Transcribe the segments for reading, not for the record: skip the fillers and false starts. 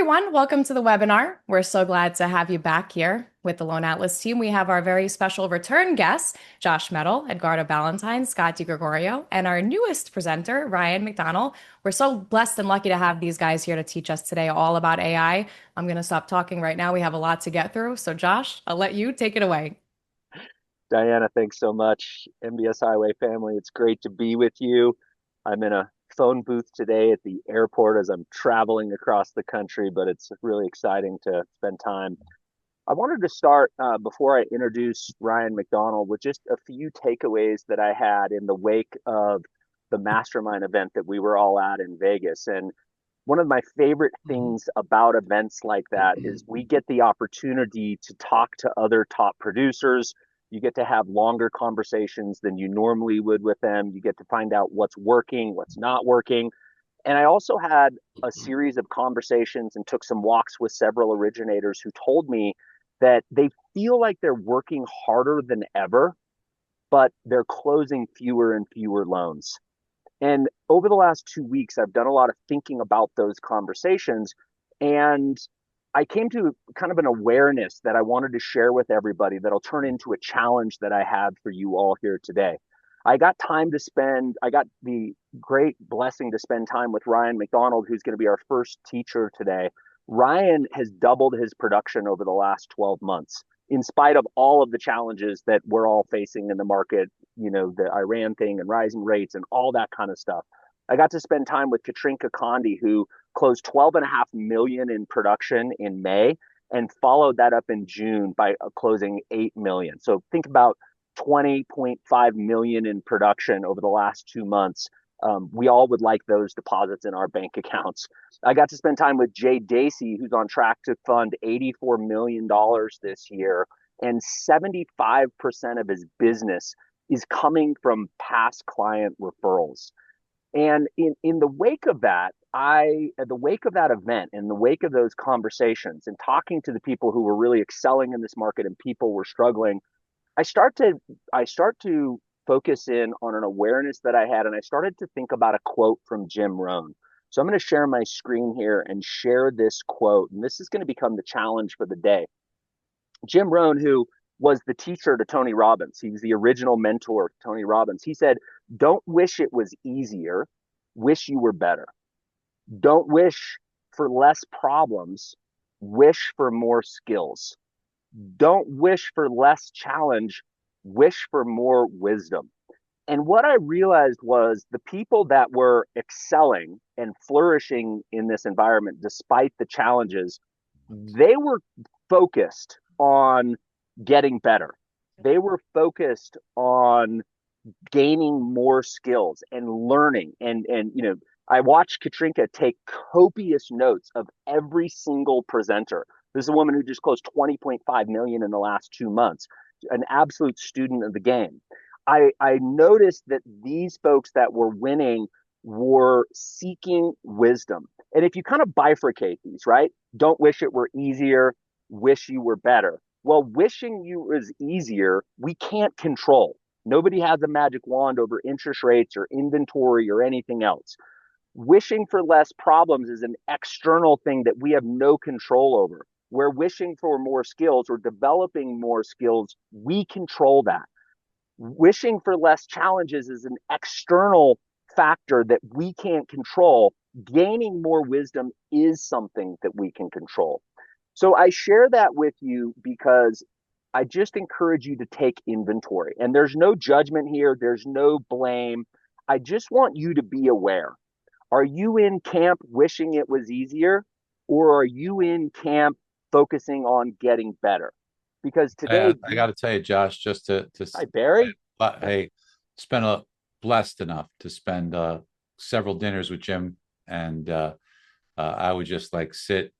everyone. Welcome to the webinar. We're so glad to have you back here with the Loan Atlas team. We have our very special return guests, Josh Metal, Edgardo Ballantyne, Scott DiGregorio, and our newest presenter, Ryan McDonald. We're so blessed and lucky to have these guys here to teach us today all about AI. I'm going to stop talking right now. We have a lot to get through. So Josh, I'll let you take it away. Diana, thanks so much. MBS Highway family, it's great to be with you. I'm in a phone booth today at the airport as I'm traveling across the country, but it's really exciting to spend time. I wanted to start before I introduce Ryan McDonald with just a few takeaways that I had in the wake of the mastermind event that we were all at in Vegas. And one of my favorite things about events like that is we get the opportunity to talk to other top producers. You get to have longer conversations than you normally would with them. You get to find out what's working, what's not working. And I also had a series of conversations and took some walks with several originators who told me that they feel like they're working harder than ever, but they're closing fewer and fewer loans. And over the last 2 weeks, I've done a lot of thinking about those conversations. And I came to kind of an awareness that I wanted to share with everybody that'll turn into a challenge that I have for you all here today. I got the great blessing to spend time with Ryan McDonald, who's going to be our first teacher today. Ryan has doubled his production over the last 12 months, in spite of all of the challenges that we're all facing in the market, the Iran thing and rising rates and all that kind of stuff. I got to spend time with Katrinka Condi, who closed 12.5 million in production in May and followed that up in June by closing 8 million. So think about 20.5 million in production over the last 2 months. We all would like those deposits in our bank accounts. I got to spend time with Jay Dacey, who's on track to fund $84 million this year, and 75% of his business is coming from past client referrals. And in the wake of that, at the wake of that event, in the wake of those conversations and talking to the people who were really excelling in this market and people were struggling, I start to focus in on an awareness that I had, and I started to think about a quote from Jim Rohn. So I'm going to share my screen here and share this quote, and this is going to become the challenge for the day. Jim Rohn, who was the teacher to Tony Robbins, he was the original mentor to Tony Robbins. He said, "Don't wish it was easier, wish you were better. Don't wish for less problems, wish for more skills. Don't wish for less challenge, wish for more wisdom." And what I realized was the people that were excelling and flourishing in this environment, despite the challenges, they were focused on getting better. They were focused on gaining more skills and learning. And I watched Katrinka take copious notes of every single presenter. This is a woman who just closed 20.5 million in the last 2 months, an absolute student of the game. I noticed that these folks that were winning were seeking wisdom. And if you kind of bifurcate these, right? Don't wish it were easier, wish you were better. Well, wishing you was easier, we can't control. Nobody has a magic wand over interest rates or inventory or anything else. Wishing for less problems is an external thing that we have no control over. Where wishing for more skills or developing more skills, we control that. Wishing for less challenges is an external factor that we can't control. Gaining more wisdom is something that we can control. So I share that with you because I just encourage you to take inventory. And there's no judgment here, there's no blame. I just want you to be aware. Are you in camp wishing it was easier, or are you in camp focusing on getting better? Because today, I got to tell you, Josh, just hi, Barry. hey, spent a blessed enough to spend several dinners with Jim, and I would just like sit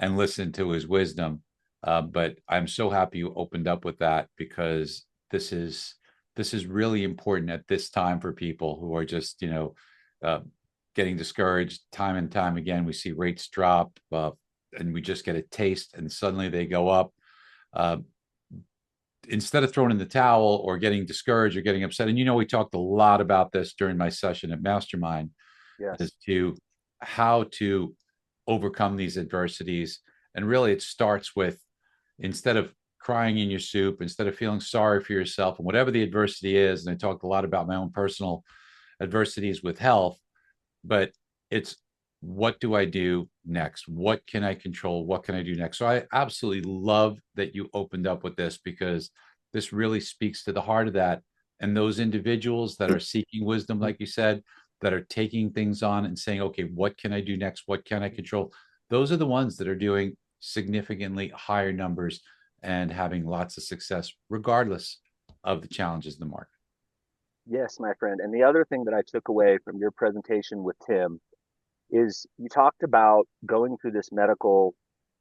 and listen to his wisdom. But I'm so happy you opened up with that, because this is really important at this time for people who are just uh, getting discouraged time and time again. We see rates drop, and we just get a taste, and suddenly they go up. Uh, Instead of throwing in the towel or getting discouraged or getting upset, and we talked a lot about this during my session at Mastermind, Yes. as to how to overcome these adversities. And really, it starts with, instead of crying in your soup, instead of feeling sorry for yourself and whatever the adversity is, and I talked a lot about my own personal adversities with health, but it's, what do I do next? What can I control? What can I do next? So I absolutely love that you opened up with this, because this really speaks to the heart of that. And those individuals that are seeking wisdom, like you said, that are taking things on and saying, okay, what can I do next? What can I control? Those are the ones that are doing significantly higher numbers and having lots of success, regardless of the challenges in the market. Yes, my friend. And the other thing that I took away from your presentation with Tim is you talked about going through this medical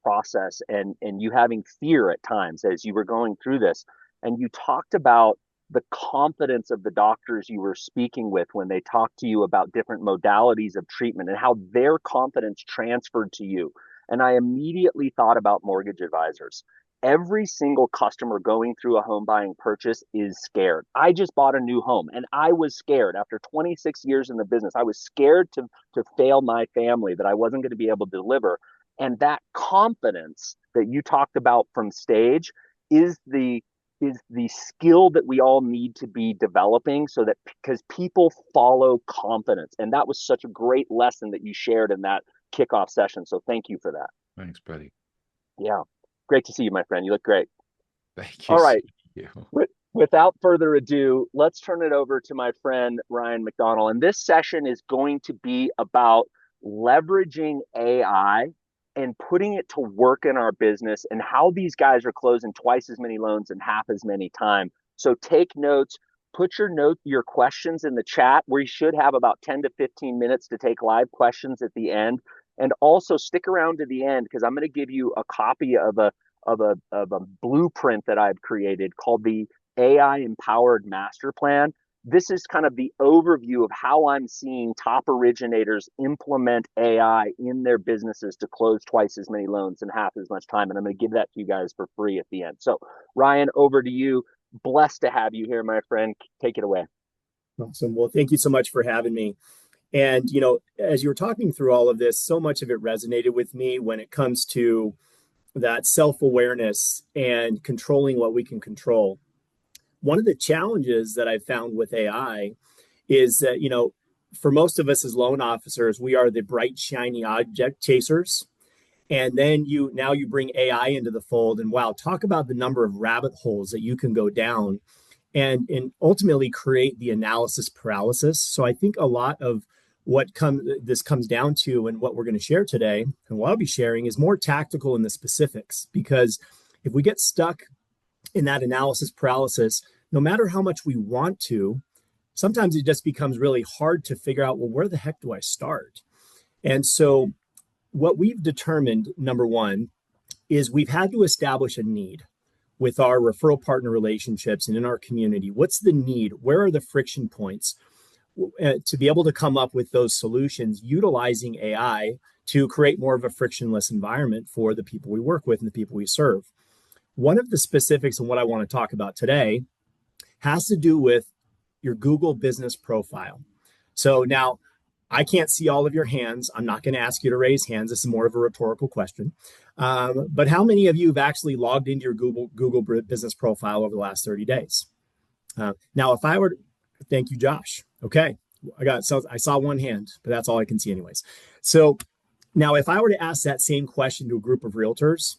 process and you having fear at times as you were going through this. And you talked about the confidence of the doctors you were speaking with when they talked to you about different modalities of treatment and how their confidence transferred to you. And I immediately thought about mortgage advisors. Every single customer going through a home buying purchase is scared. I just bought a new home and I was scared after 26 years in the business. I was scared to fail my family, that I wasn't going to be able to deliver. And that confidence that you talked about from stage is the skill that we all need to be developing, so that, because people follow confidence. And that was such a great lesson that you shared in that kickoff session. So thank you for that. Thanks, buddy. Yeah. Great to see you, my friend. You look great. Thank you. All right. You. Without further ado, let's turn it over to my friend Ryan McDonald. And this session is going to be about leveraging AI and putting it to work in our business, and how these guys are closing twice as many loans in half as many time. So take notes, put your questions in the chat. We should have about 10 to 15 minutes to take live questions at the end. And also stick around to the end, because I'm going to give you a copy of a blueprint that I've created called the AI Empowered Master Plan. This is kind of the overview of how I'm seeing top originators implement AI in their businesses to close twice as many loans in half as much time. And I'm going to give that to you guys for free at the end. So, Ryan, over to you. Blessed to have you here, my friend. Take it away. Awesome. Well, thank you so much for having me. And, as you were talking through all of this, so much of it resonated with me when it comes to that self-awareness and controlling what we can control. One of the challenges that I've found with AI is that, for most of us as loan officers, we are the bright, shiny object chasers. And then you bring AI into the fold, and wow, talk about the number of rabbit holes that you can go down and ultimately create the analysis paralysis. So I think a lot of what this comes down to, and what we're going to share today, and what I'll be sharing, is more tactical in the specifics. Because if we get stuck in that analysis paralysis, no matter how much we want to, sometimes it just becomes really hard to figure out, well, where the heck do I start? And so what we've determined, number one, is we've had to establish a need with our referral partner relationships and in our community. What's the need? Where are the friction points? To be able to come up with those solutions utilizing AI to create more of a frictionless environment for the people we work with and the people we serve. One of the specifics and what I want to talk about today has to do with your Google business profile. So now, I can't see all of your hands. I'm not going to ask you to raise hands. This is more of a rhetorical question. But how many of you have actually logged into your Google business profile over the last 30 days? Now, if I were to, thank you, Josh. Okay, I saw one hand, but that's all I can see anyways. So now if I were to ask that same question to a group of realtors,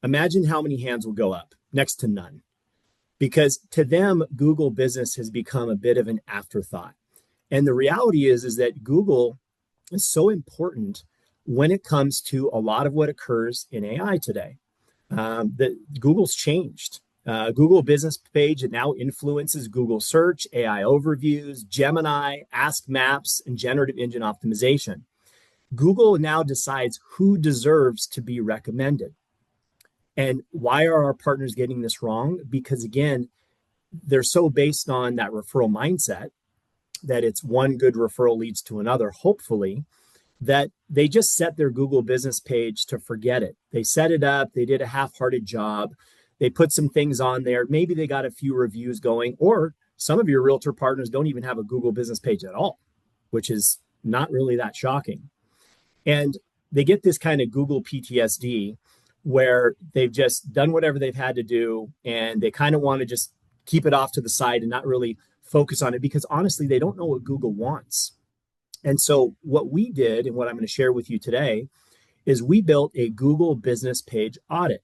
imagine how many hands will go up. Next to none. Because to them, Google business has become a bit of an afterthought. And the reality is that Google is so important when it comes to a lot of what occurs in AI today. That Google's changed. Google business page, it now influences Google search, AI overviews, Gemini, Ask Maps, and generative engine optimization. Google now decides who deserves to be recommended. And why are our partners getting this wrong? Because again, they're so based on that referral mindset that it's one good referral leads to another, hopefully, that they just set their Google business page to forget it. They set it up, they did a half-hearted job, they put some things on there, maybe they got a few reviews going, or some of your realtor partners don't even have a Google business page at all, which is not really that shocking. And they get this kind of Google PTSD where they've just done whatever they've had to do and they kind of want to just keep it off to the side and not really focus on it because honestly, they don't know what Google wants. And so what we did and what I'm going to share with you today is we built a Google business page audit.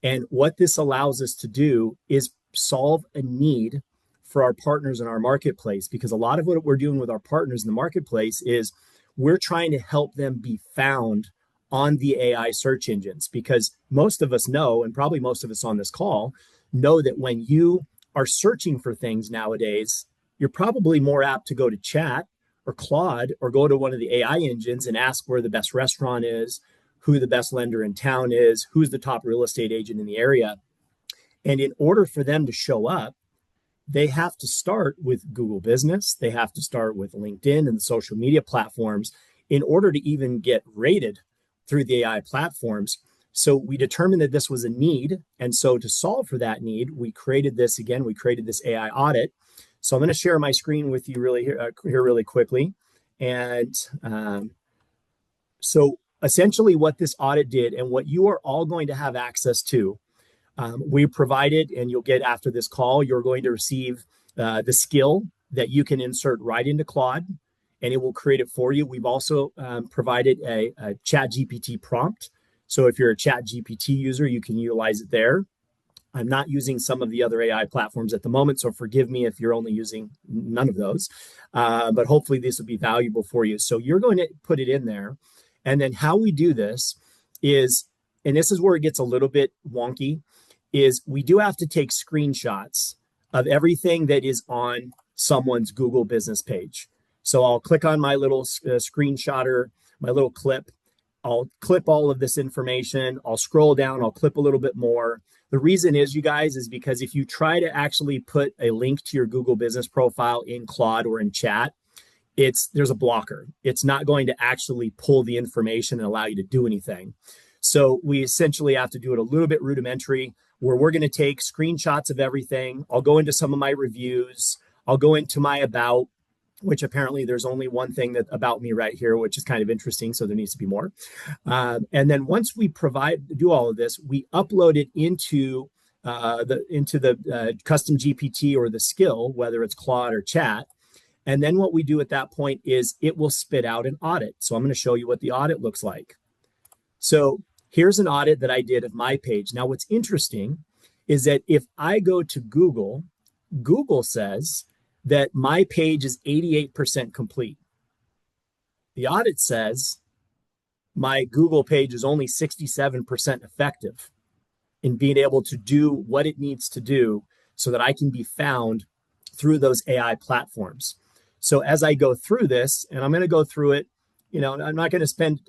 And what this allows us to do is solve a need for our partners in our marketplace, because a lot of what we're doing with our partners in the marketplace is we're trying to help them be found on the AI search engines, because most of us know, and probably most of us on this call know that when you are searching for things nowadays, you're probably more apt to go to chat or Claude or go to one of the AI engines and ask where the best restaurant is, who the best lender in town is, who's the top real estate agent in the area. And in order for them to show up, they have to start with Google Business. They have to start with LinkedIn and the social media platforms in order to even get rated through the AI platforms. So we determined that this was a need. And so to solve for that need, we created this AI audit. So I'm going to share my screen with you here really quickly. And so essentially what this audit did and what you are all going to have access to, we provided, and you'll get after this call, you're going to receive the skill that you can insert right into Claude, and it will create it for you. We've also provided a Chat GPT prompt. So if you're a Chat GPT user, you can utilize it there. I'm not using some of the other AI platforms at the moment, so forgive me if you're only using none of those. But hopefully this will be valuable for you. So you're going to put it in there. And then how we do this is, and this is where it gets a little bit wonky, is we do have to take screenshots of everything that is on someone's Google business page. So I'll click on my little screenshotter, my little clip. I'll clip all of this information. I'll scroll down. I'll clip a little bit more. The reason is, you guys, is because if you try to actually put a link to your Google business profile in Claude or in chat, there's a blocker. It's not going to actually pull the information and allow you to do anything. So we essentially have to do it a little bit rudimentary, where we're going to take screenshots of everything. I'll go into some of my reviews. I'll go into my about, which apparently there's only one thing that about me right here, which is kind of interesting. So there needs to be more. And then once we do all of this, we upload it into the custom GPT or the skill, whether it's Claude or chat. And then what we do at that point is it will spit out an audit. So I'm going to show you what the audit looks like. So here's an audit that I did of my page. Now, what's interesting is that if I go to Google, Google says that my page is 88% complete. The audit says my Google page is only 67% effective in being able to do what it needs to do so that I can be found through those AI platforms. So as I go through this, and I'm going to go through it, I'm not going to spend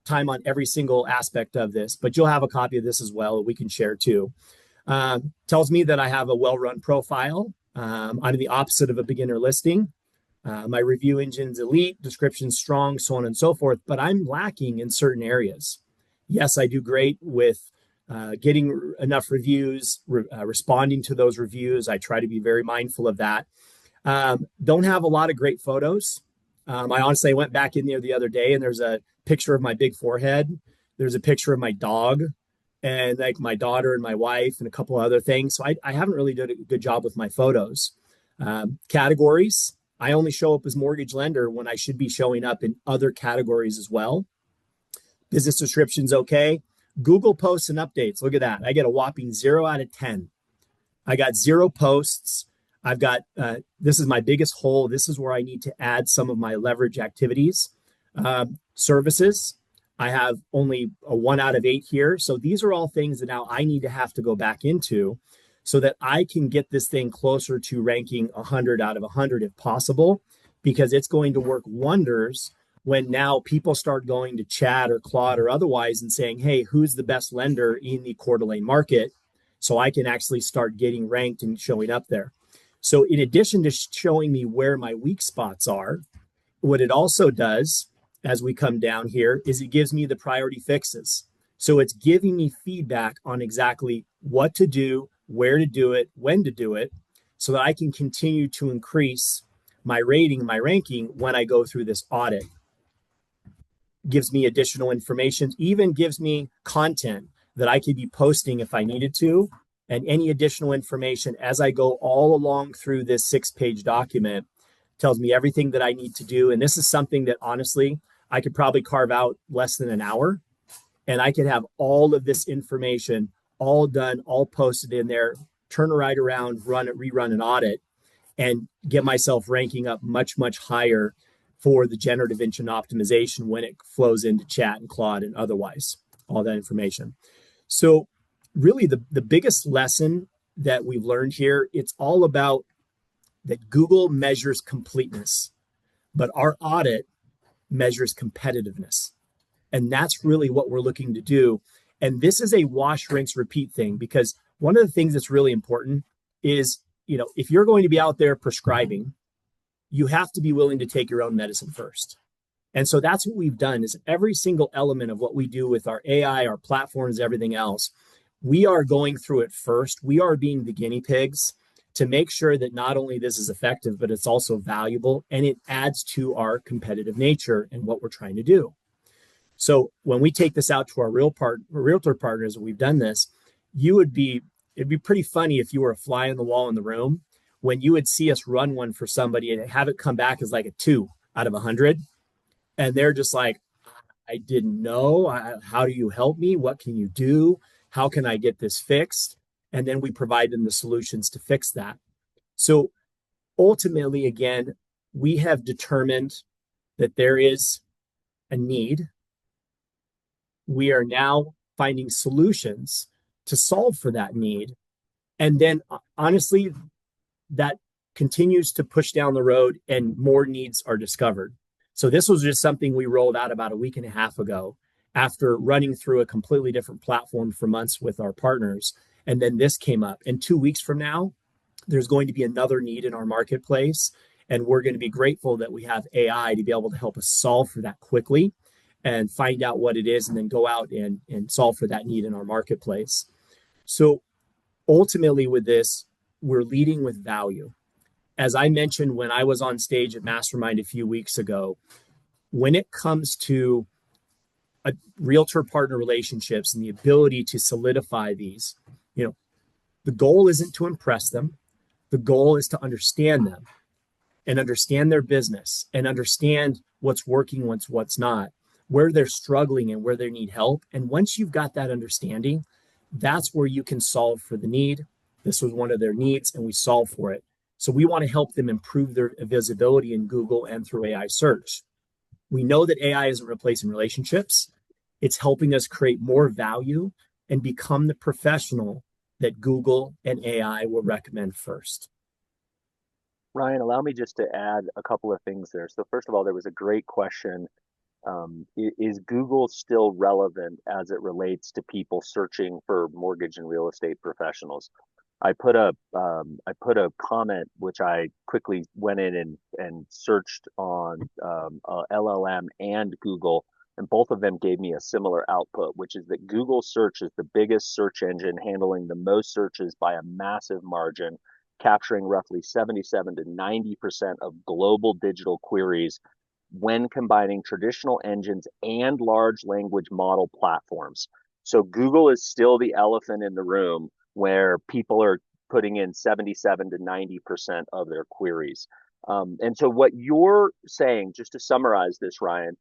time on every single aspect of this, but you'll have a copy of this as well that we can share too. Tells me that I have a well-run profile. I'm the opposite of a beginner listing. My review engine's elite, description strong, so on and so forth, but I'm lacking in certain areas. Yes, I do great with getting enough reviews, responding to those reviews. I try to be very mindful of that. Don't have a lot of great photos. I honestly went back in there the other day and there's a picture of my big forehead. There's a picture of my dog and like my daughter and my wife and a couple other things. So I haven't really done a good job with my photos. Categories, I only show up as mortgage lender when I should be showing up in other categories as well. Business description's okay. Google posts and updates, look at that. I get a whopping 0 out of 10. I got 0 posts. I've got, this is my biggest hole. This is where I need to add some of my leverage activities. Services, I have only a 1 out of 8 here. So these are all things that now I need to have to go back into so that I can get this thing closer to ranking 100 out of 100 if possible, because it's going to work wonders when now people start going to chat or Claude or otherwise and saying, hey, who's the best lender in the Coeur d'Alene market? So I can actually start getting ranked and showing up there. So in addition to showing me where my weak spots are, what it also does as we come down here is it gives me the priority fixes. So it's giving me feedback on exactly what to do, where to do it, when to do it, so that I can continue to increase my rating, my ranking when I go through this audit. gives me additional information, even gives me content that I could be posting if I needed to, and any additional information as I go all along through this 6-page document tells me everything that I need to do. And this is something that honestly, I could probably carve out less than an hour, and I could have all of this information all done, all posted in there, turn it right around, rerun an audit, and get myself ranking up much, much higher for the generative engine optimization when it flows into chat and Claude and otherwise, all that information. So really the biggest lesson that we've learned here, it's all about that Google measures completeness, but our audit measures competitiveness. And that's really what we're looking to do. And this is a wash, rinse, repeat thing, because one of the things that's really important is, if you're going to be out there prescribing, you have to be willing to take your own medicine first. And so that's what we've done is every single element of what we do with our AI, our platforms, everything else, we are going through it first. We are being the guinea pigs to make sure that not only this is effective, but it's also valuable and it adds to our competitive nature and what we're trying to do. So when we take this out to our realtor partners, and we've done this, it'd be pretty funny if you were a fly on the wall in the room when you would see us run one for somebody and have it come back as like a 2 out of 100. And they're just like, I didn't know. How do you help me? What can you do? How can I get this fixed? And then we provide them the solutions to fix that. So ultimately, again, we have determined that there is a need. We are now finding solutions to solve for that need. And then honestly, that continues to push down the road and more needs are discovered. So this was just something we rolled out about a week and a half ago after running through a completely different platform for months with our partners. And then this came up. And 2 weeks from now, there's going to be another need in our marketplace. And we're going to be grateful that we have AI to be able to help us solve for that quickly and find out what it is and then go out and solve for that need in our marketplace. So ultimately with this, we're leading with value. As I mentioned when I was on stage at Mastermind a few weeks ago, when it comes to realtor partner relationships and the ability to solidify these, the goal isn't to impress them. The goal is to understand them and understand their business and understand what's working, what's not, where they're struggling and where they need help. And once you've got that understanding, that's where you can solve for the need. This was one of their needs and we solve for it. So we want to help them improve their visibility in Google and through AI search. We know that AI isn't replacing relationships. It's helping us create more value and become the professional that Google and AI will recommend first. Ryan, allow me just to add a couple of things there. So first of all, there was a great question. Is Google still relevant as it relates to people searching for mortgage and real estate professionals? I put a comment which I quickly went in and searched on LLM and Google, and both of them gave me a similar output, which is that Google search is the biggest search engine, handling the most searches by a massive margin, capturing roughly 77 to 90% of global digital queries when combining traditional engines and large language model platforms. So Google is still the elephant in the room where people are putting in 77 to 90% of their queries. And so what you're saying, just to summarize this, Ryan,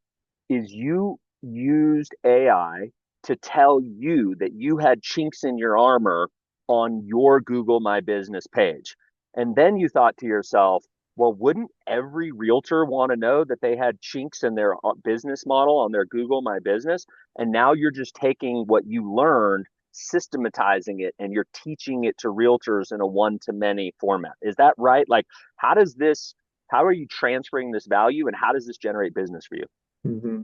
is you used AI to tell you that you had chinks in your armor on your Google My Business page. And then you thought to yourself, well, wouldn't every realtor want to know that they had chinks in their business model on their Google My Business? And now you're just taking what you learned, systematizing it, and you're teaching it to realtors in a one-to-many format. Is that right? Like, how are you transferring this value and how does this generate business for you? Mm-hmm.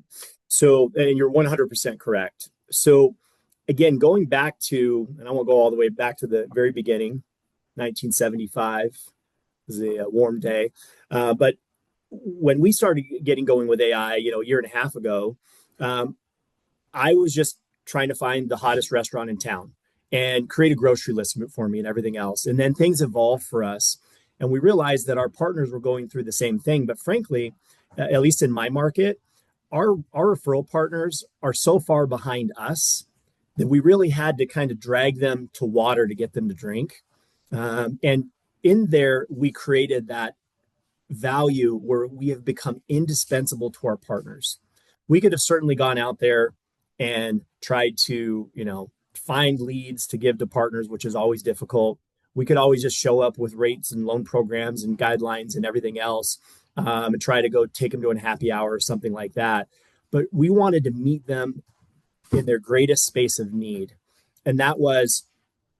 So, and you're 100% correct. So again, going back to, and I won't go all the way back to the very beginning, 1975 was a warm day. But when we started getting going with AI, a year and a half ago, I was just trying to find the hottest restaurant in town and create a grocery list for me and everything else. And then things evolved for us. And we realized that our partners were going through the same thing. But frankly, at least in my market, our referral partners are so far behind us that we really had to kind of drag them to water to get them to drink. And in there, we created that value where we have become indispensable to our partners. We could have certainly gone out there and tried to, find leads to give to partners, which is always difficult. We could always just show up with rates and loan programs and guidelines and everything else, and try to go take them to a happy hour or something like that. But we wanted to meet them in their greatest space of need. And that was,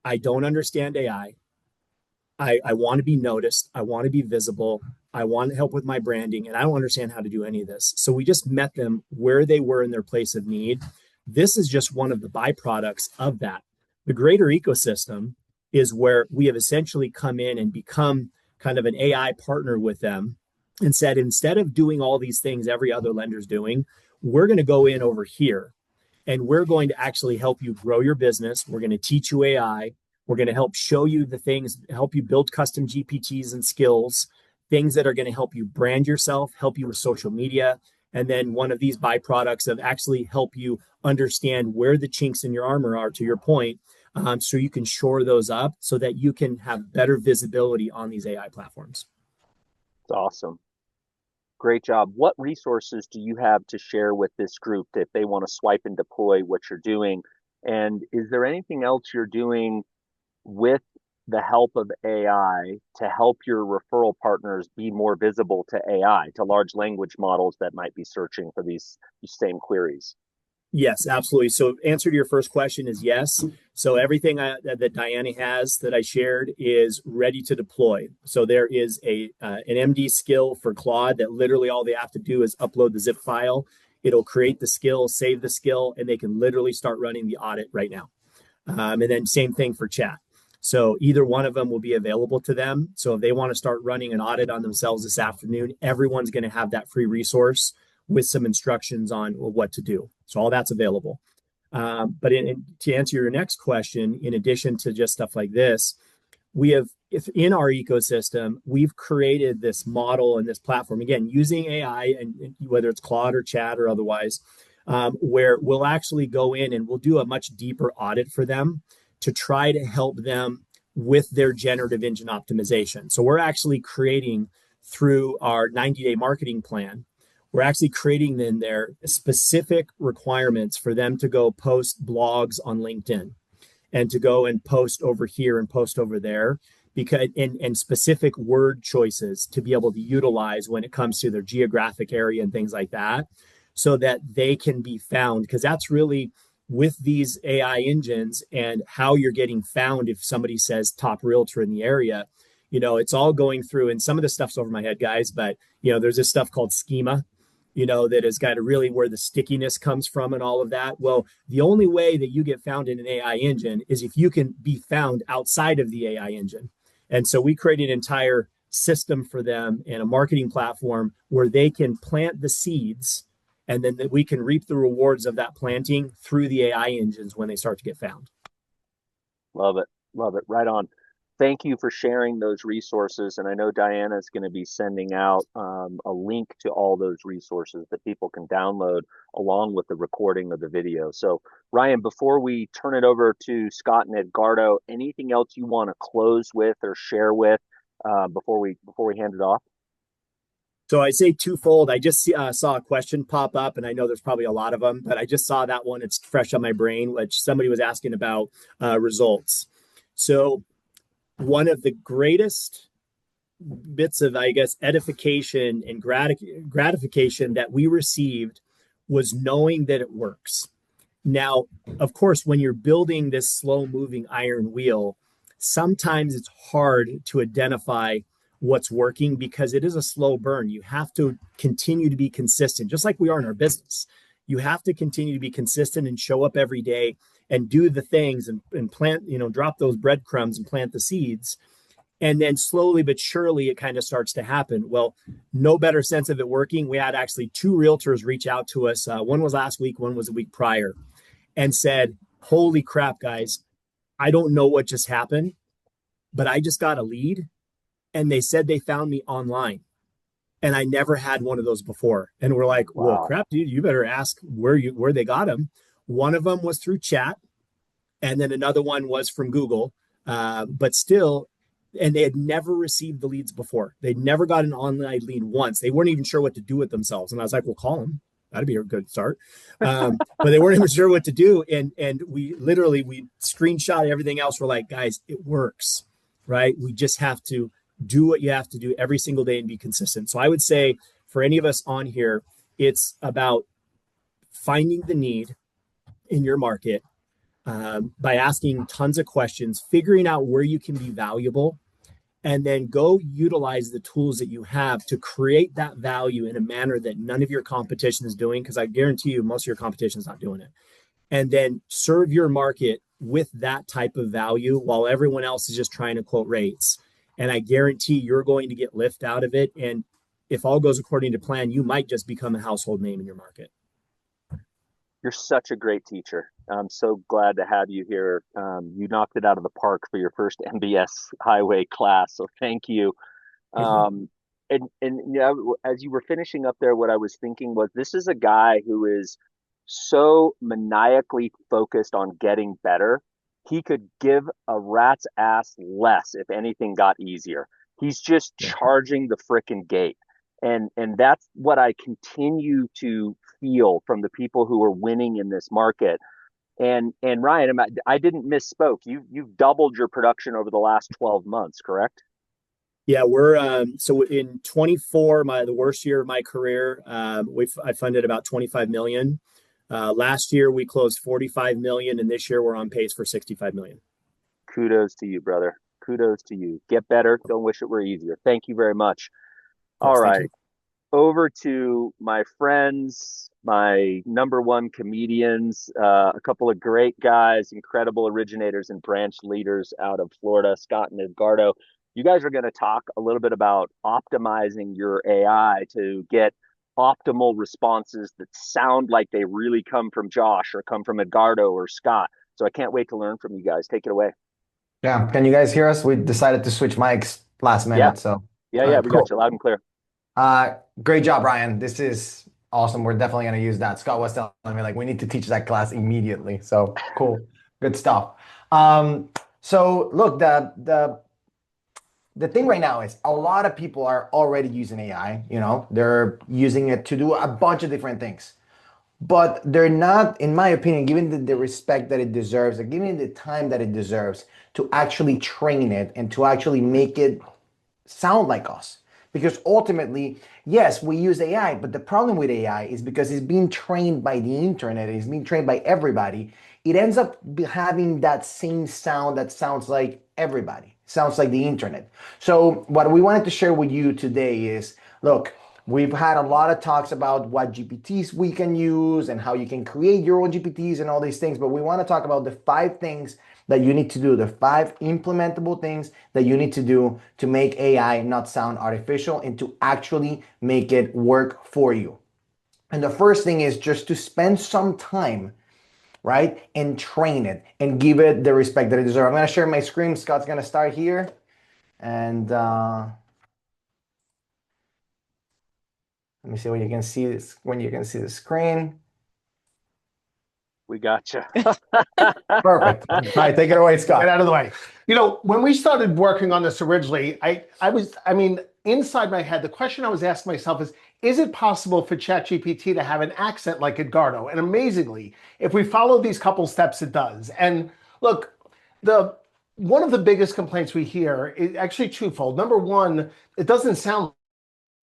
I don't understand AI. I want to be noticed. I want to be visible. I want help with my branding, and I don't understand how to do any of this. So we just met them where they were in their place of need. This is just one of the byproducts of that. The greater ecosystem is where we have essentially come in and become kind of an AI partner with them and said, instead of doing all these things every other lender's doing, we're going to go in over here and we're going to actually help you grow your business. We're going to teach you AI. We're going to help show you the things, help you build custom GPTs and skills, things that are going to help you brand yourself, help you with social media. And then one of these byproducts of actually help you understand where the chinks in your armor are, to your point, so you can shore those up so that you can have better visibility on these AI platforms. It's awesome. Great job. What resources do you have to share with this group if they want to swipe and deploy what you're doing? And is there anything else you're doing with the help of AI to help your referral partners be more visible to AI, to large language models that might be searching for these same queries? Yes, absolutely. So answer to your first question is yes. So everything that Diana has that I shared is ready to deploy. So there is an MD skill for Claude that literally all they have to do is upload the zip file. It'll create the skill, save the skill, and they can literally start running the audit right now. And then same thing for chat. So either one of them will be available to them. So if they want to start running an audit on themselves this afternoon, everyone's going to have that free resource with some instructions on what to do. So all that's available. But to answer your next question, in addition to just stuff like this, if in our ecosystem, we've created this model and this platform, again, using AI, and whether it's Claude or Chat or otherwise, where we'll actually go in and we'll do a much deeper audit for them to try to help them with their generative engine optimization. So we're actually creating, through our 90-day marketing plan, we're actually creating in there specific requirements for them to go post blogs on LinkedIn and to go and post over here and post over there, because and specific word choices to be able to utilize when it comes to their geographic area and things like that, so that they can be found. Because that's really, with these AI engines and how you're getting found, if somebody says top realtor in the area, it's all going through, and some of the stuff's over my head, guys, but there's this stuff called schema, that has got to really where the stickiness comes from and all of that. Well, the only way that you get found in an AI engine is if you can be found outside of the AI engine. And so we created an entire system for them and a marketing platform where they can plant the seeds, and then that we can reap the rewards of that planting through the AI engines when they start to get found. Love it. Love it. Right on. Thank you for sharing those resources. And I know Diana is going to be sending out a link to all those resources that people can download along with the recording of the video. So Ryan, before we turn it over to Scott and Edgardo, anything else you want to close with or share with before we hand it off? So I say twofold. I just saw a question pop up, and I know there's probably a lot of them, but I just saw that one. It's fresh on my brain, which somebody was asking about results. So one of the greatest bits of, I guess, edification and gratification that we received was knowing that it works. Now, of course, when you're building this slow moving iron wheel, sometimes it's hard to identify what's working because it is a slow burn. You have to continue to be consistent, just like we are in our business. You have to continue to be consistent and show up every day and do the things and plant, drop those breadcrumbs and plant the seeds. And then slowly but surely it kind of starts to happen. Well, no better sense of it working. We had actually 2 realtors reach out to us. One was last week, one was a week prior, and said, holy crap, guys, I don't know what just happened, but I just got a lead. And they said they found me online. And I never had one of those before. And we're like, well, Wow. crap, dude, you better ask where they got them. One of them was through chat, and then another one was from Google. But still, and they had never received the leads before. They'd never got an online lead once. They weren't even sure what to do with themselves. And I was like, well, call them. That'd be a good start. But they weren't even sure what to do. And we screenshot everything else. We're like, guys, it works, right? We just have to do what you have to do every single day and be consistent. So I would say for any of us on here, it's about finding the need in your market, by asking tons of questions, figuring out where you can be valuable, and then go utilize the tools that you have to create that value in a manner that none of your competition is doing. Because I guarantee you, most of your competition is not doing it. And then serve your market with that type of value while everyone else is just trying to quote rates. And I guarantee you're going to get lift out of it. And if all goes according to plan, you might just become a household name in your market. You're such a great teacher. I'm so glad to have you here. You knocked it out of the park for your first MBS highway class. So thank you. And you know, as you were finishing up there, what I was thinking was this is a guy who is so maniacally focused on getting better. He could give a rat's ass less if anything got easier. He's just charging the frickin' gate. And that's what I continue to feel from the people who are winning in this market. And Ryan, I didn't misspoke. You've doubled your production over the last 12 months, correct? Yeah, we're so in 24, the worst year of my career, I funded about 25 million. Last year we closed 45 million, and this year we're on pace for 65 million. Kudos to you, brother. Kudos to you. Get better. Don't wish it were easier. Thank you very much. Of course, All thank right. you. Over to my friends, my number one comedians, a couple of great guys, incredible originators and branch leaders out of Florida, Scott and Edgardo. You guys are going to talk a little bit about optimizing your AI to get optimal responses that sound like they really come from Josh or come from Edgardo or Scott. So I can't wait to learn from you guys. Take it away. Yeah, can you guys hear us? We decided to switch mics last Yeah. minute, so Yeah, all yeah, right, we got cool. you loud and clear. Great job, Ryan. This is awesome. We're definitely gonna use that. Scott was telling me like we need to teach that class immediately. So cool, good stuff. So look, the thing right now is a lot of people are already using AI. You know, they're using it to do a bunch of different things. But they're not, in my opinion, giving the respect that it deserves, or giving it the time that it deserves to actually train it and to actually make it sound like us. Because ultimately, yes, we use AI, but the problem with AI is because it's being trained by the internet, it's being trained by everybody, it ends up having that same sound that sounds like everybody, sounds like the internet. So what we wanted to share with you today is, look, we've had a lot of talks about what GPTs we can use and how you can create your own GPTs and all these things, but we want to talk about the 5 things that you need to do, the 5 implementable things that you need to do to make AI not sound artificial and to actually make it work for you. And the first thing is just to spend some time, right, and train it and give it the respect that it deserves. I'm going to share my screen. Scott's going to start here. And let me see when you can see this, when you can see the screen. We got you. Perfect. All right, take it away, Scott. Get out of the way. You know, when we started working on this originally, I mean, inside my head, the question I was asking myself is it possible for ChatGPT to have an accent like Edgardo? And amazingly, if we follow these couple steps, it does. And look, one of the biggest complaints we hear is actually twofold. Number one, it doesn't sound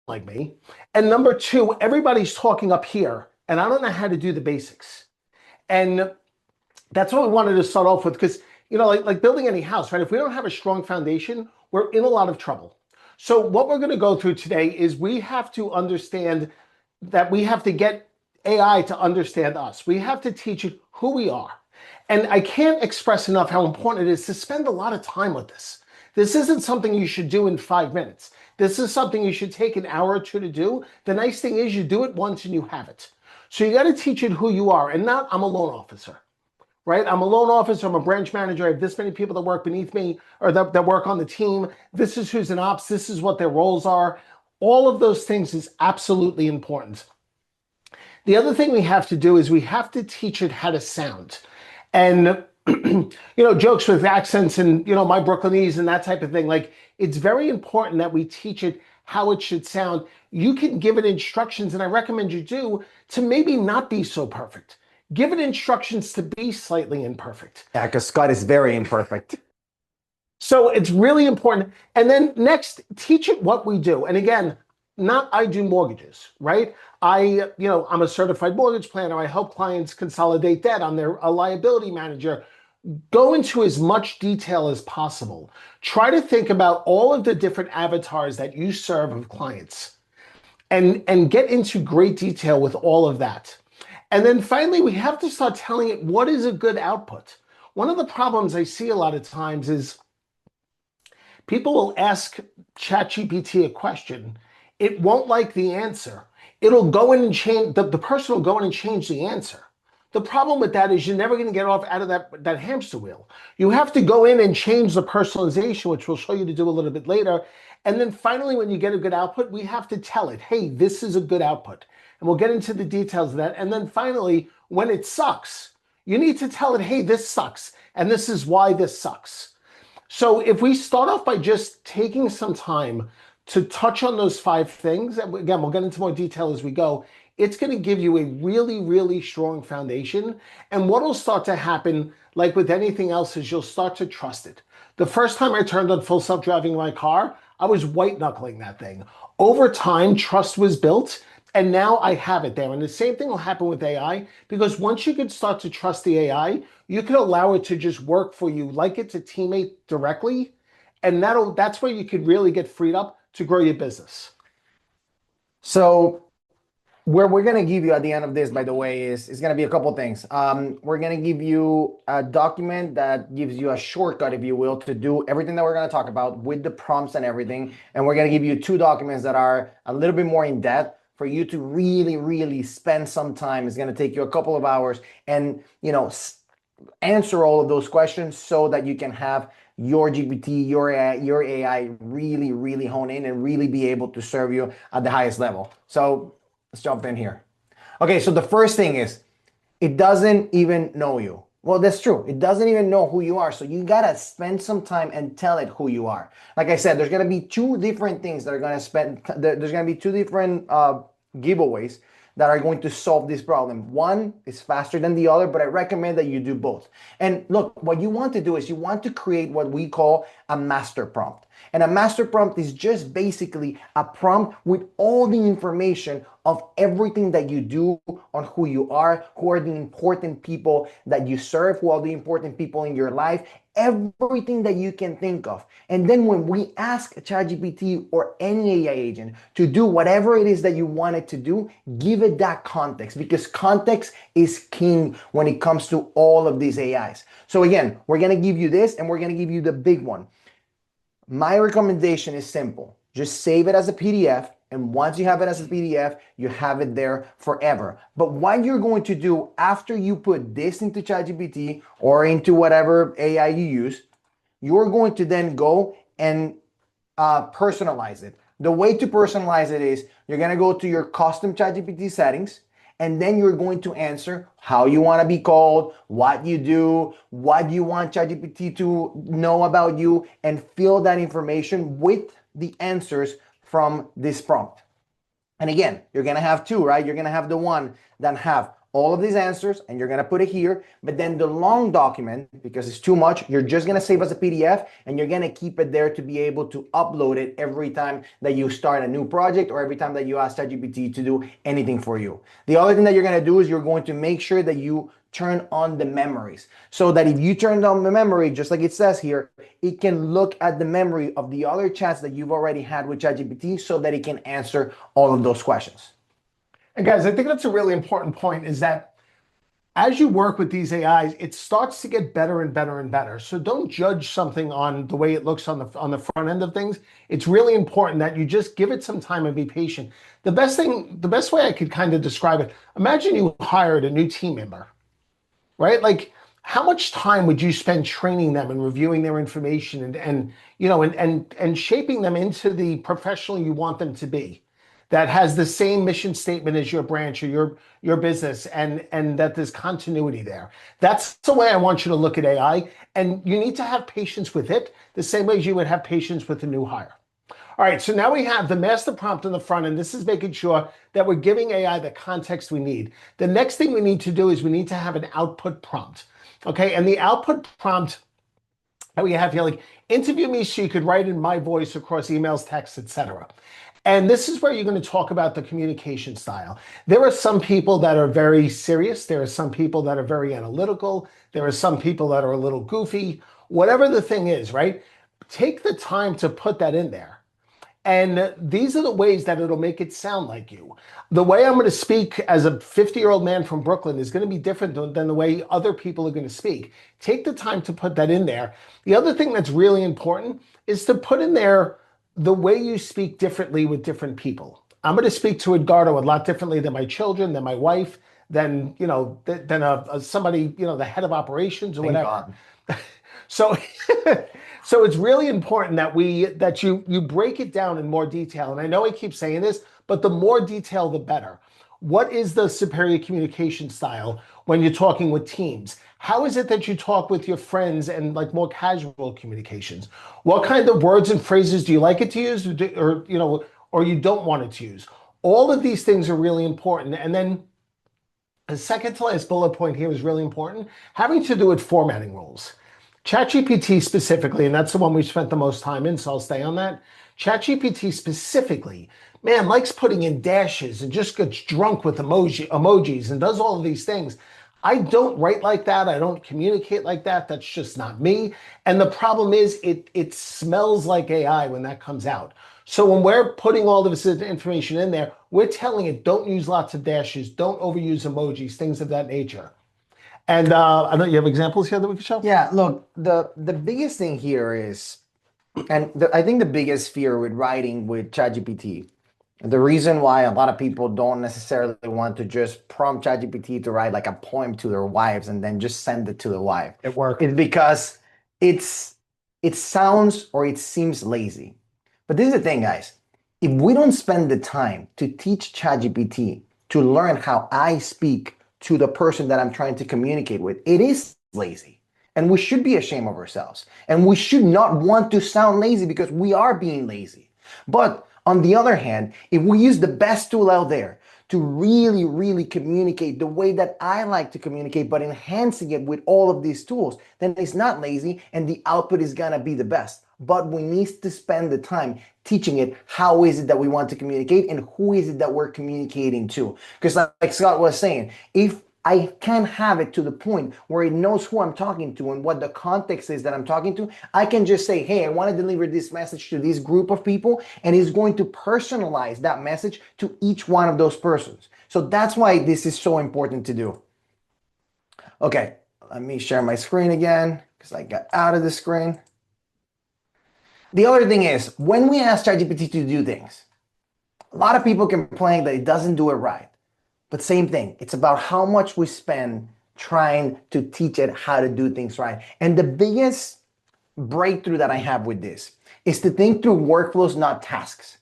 like me. And number two, everybody's talking up here, and I don't know how to do the basics. And that's what we wanted to start off with, because, you know, like building any house, right? If we don't have a strong foundation, we're in a lot of trouble. So what we're going to go through today is we have to understand that we have to get AI to understand us. We have to teach it who we are. And I can't express enough how important it is to spend a lot of time with this. This isn't something you should do in 5 minutes. This is something you should take an hour or two to do. The nice thing is you do it once and you have it. So you got to teach it who you are, and not I'm a loan officer, right? I'm a loan officer, I'm a branch manager, I have this many people that work beneath me or that work on the team. This is who's in ops, this is what their roles are. All of those things is absolutely important. The other thing we have to do is we have to teach it how to sound. And, jokes with accents and, my Brooklynese and that type of thing. Like, it's very important that we teach it how it should sound. You can give it instructions, and I recommend you do, to maybe not be so perfect. Give it instructions to be slightly imperfect. Yeah, because Scott is very imperfect. So it's really important. And then next, teach it what we do. And again, not I do mortgages, right? I'm a certified mortgage planner. I help clients consolidate debt. I'm a liability manager. Go into as much detail as possible. Try to think about all of the different avatars that you serve of clients and get into great detail with all of that. And then finally, we have to start telling it what is a good output. One of the problems I see a lot of times is people will ask ChatGPT a question. It won't like the answer. It'll go in and change, the person will go in and change the answer. The problem with that is you're never going to get off out of that hamster wheel. You have to go in and change the personalization, which we'll show you to do a little bit later. And then finally, when you get a good output, we have to tell it, hey, this is a good output. And we'll get into the details of that. And then finally, when it sucks, you need to tell it, hey, this sucks. And this is why this sucks. So if we start off by just taking some time to touch on those 5 things, and again, we'll get into more detail as we go, it's going to give you a really, really strong foundation. And what will start to happen, like with anything else, is you'll start to trust it. The first time I turned on full self-driving my car, I was white knuckling that thing. Over time, trust was built, and now I have it there. And the same thing will happen with AI, because once you can start to trust the AI, you can allow it to just work for you like it's a teammate directly. And that's where you could really get freed up to grow your business. So where we're going to give you at the end of this, by the way, is going to be a couple things. We're going to give you a document that gives you a shortcut, if you will, to do everything that we're going to talk about with the prompts and everything. And we're going to give you 2 documents that are a little bit more in depth for you to really, really spend some time. It's going to take you a couple of hours and, answer all of those questions so that you can have your GPT, your AI really, really hone in and really be able to serve you at the highest level. So let's jump in here. Okay, so the first thing is, it doesn't even know you. Well, that's true. It doesn't even know who you are. So you gotta spend some time and tell it who you are. Like I said, there's gonna be 2 different things that are gonna there's gonna be 2 different giveaways that are going to solve this problem. One is faster than the other, but I recommend that you do both. And look, what you want to do is you want to create what we call a master prompt. And a master prompt is just basically a prompt with all the information of everything that you do, on who you are, who are the important people that you serve, who are the important people in your life, everything that you can think of. And then when we ask ChatGPT or any AI agent to do whatever it is that you want it to do, give it that context, because context is king when it comes to all of these AIs. So again, we're going to give you this, and we're going to give you the big one. My recommendation is simple. Just save it as a PDF. And once you have it as a PDF, you have it there forever. But what you're going to do after you put this into ChatGPT or into whatever AI you use, you're going to then go and personalize it. The way to personalize it is you're going to go to your custom ChatGPT settings, and then you're going to answer how you want to be called, what you do, what you want ChatGPT to know about you, and fill that information with the answers from this prompt. And again, you're going to have 2, right? You're going to have the one that have all of these answers, and you're going to put it here. But then the long document, because it's too much, you're just going to save as a PDF, and you're going to keep it there to be able to upload it every time that you start a new project or every time that you ask ChatGPT to do anything for you. The other thing that you're going to do is you're going to make sure that you turn on the memories, so that if you turn on the memory, just like it says here, it can look at the memory of the other chats that you've already had with ChatGPT so that it can answer all of those questions. And guys, I think that's a really important point, is that as you work with these AIs, it starts to get better and better and better. So don't judge something on the way it looks on the front end of things. It's really important that you just give it some time and be patient. The best way I could kind of describe it, imagine you hired a new team member, right? Like, how much time would you spend training them and reviewing their information and you know and shaping them into the professional you want them to be, that has the same mission statement as your branch or your business, and that there's continuity there? That's the way I want you to look at AI, and you need to have patience with it the same way as you would have patience with a new hire. All right, so now we have the master prompt on the front, and this is making sure that we're giving AI the context we need. The next thing we need to do is we need to have an output prompt. Okay, and the output prompt that we have here, like, interview me so you could write in my voice across emails, texts, etc. And this is where you're going to talk about the communication style. There are some people that are very serious. There are some people that are very analytical. There are some people that are a little goofy. Whatever the thing is, right? Take the time to put that in there. And these are the ways that it'll make it sound like you. The way I'm going to speak as a 50-year-old man from Brooklyn is going to be different than the way other people are going to speak. Take the time to put that in there. The other thing that's really important is to put in there the way you speak differently with different people. I'm going to speak to Edgardo a lot differently than my children, than my wife, than, you know, than somebody, you know, the head of operations or Thank whatever. God. So, so it's really important that you break it down in more detail. And I know I keep saying this, but the more detail, the better. What is the superior communication style when you're talking with teams? How is it that you talk with your friends and like more casual communications? What kind of words and phrases do you like it to use, or you know, or you don't want it to use? All of these things are really important. And then the second to last bullet point here is really important, having to do with formatting rules. ChatGPT specifically, and that's the one we spent the most time in, so I'll stay on that. ChatGPT specifically, man, likes putting in dashes and just gets drunk with emojis and does all of these things. I don't write like that. I don't communicate like that. That's just not me. And the problem is it smells like AI when that comes out. So when we're putting all of this information in there, we're telling it, don't use lots of dashes, don't overuse emojis, things of that nature. And I know you have examples here that we can show. Yeah, look, the biggest thing here is, I think the biggest fear with writing with ChatGPT, the reason why a lot of people don't necessarily want to just prompt ChatGPT to write like a poem to their wives and then just send it to the wife, It works. is because it sounds or it seems lazy. But this is the thing, guys. If we don't spend the time to teach ChatGPT to learn how I speak to the person that I'm trying to communicate with, it is lazy. And we should be ashamed of ourselves. And we should not want to sound lazy because we are being lazy. But on the other hand, if we use the best tool out there to really, really communicate the way that I like to communicate, but enhancing it with all of these tools, then it's not lazy and the output is gonna be the best. But we need to spend the time teaching it how is it that we want to communicate and who is it that we're communicating to. Because like Scott was saying, if I can have it to the point where it knows who I'm talking to and what the context is that I'm talking to, I can just say, hey, I want to deliver this message to this group of people, and it's going to personalize that message to each one of those persons. So that's why this is so important to do. Okay, let me share my screen again because I got out of the screen. The other thing is, when we ask ChatGPT to do things, a lot of people complain that it doesn't do it right. But same thing, it's about how much we spend trying to teach it how to do things right. And the biggest breakthrough that I have with this is to think through workflows, not tasks.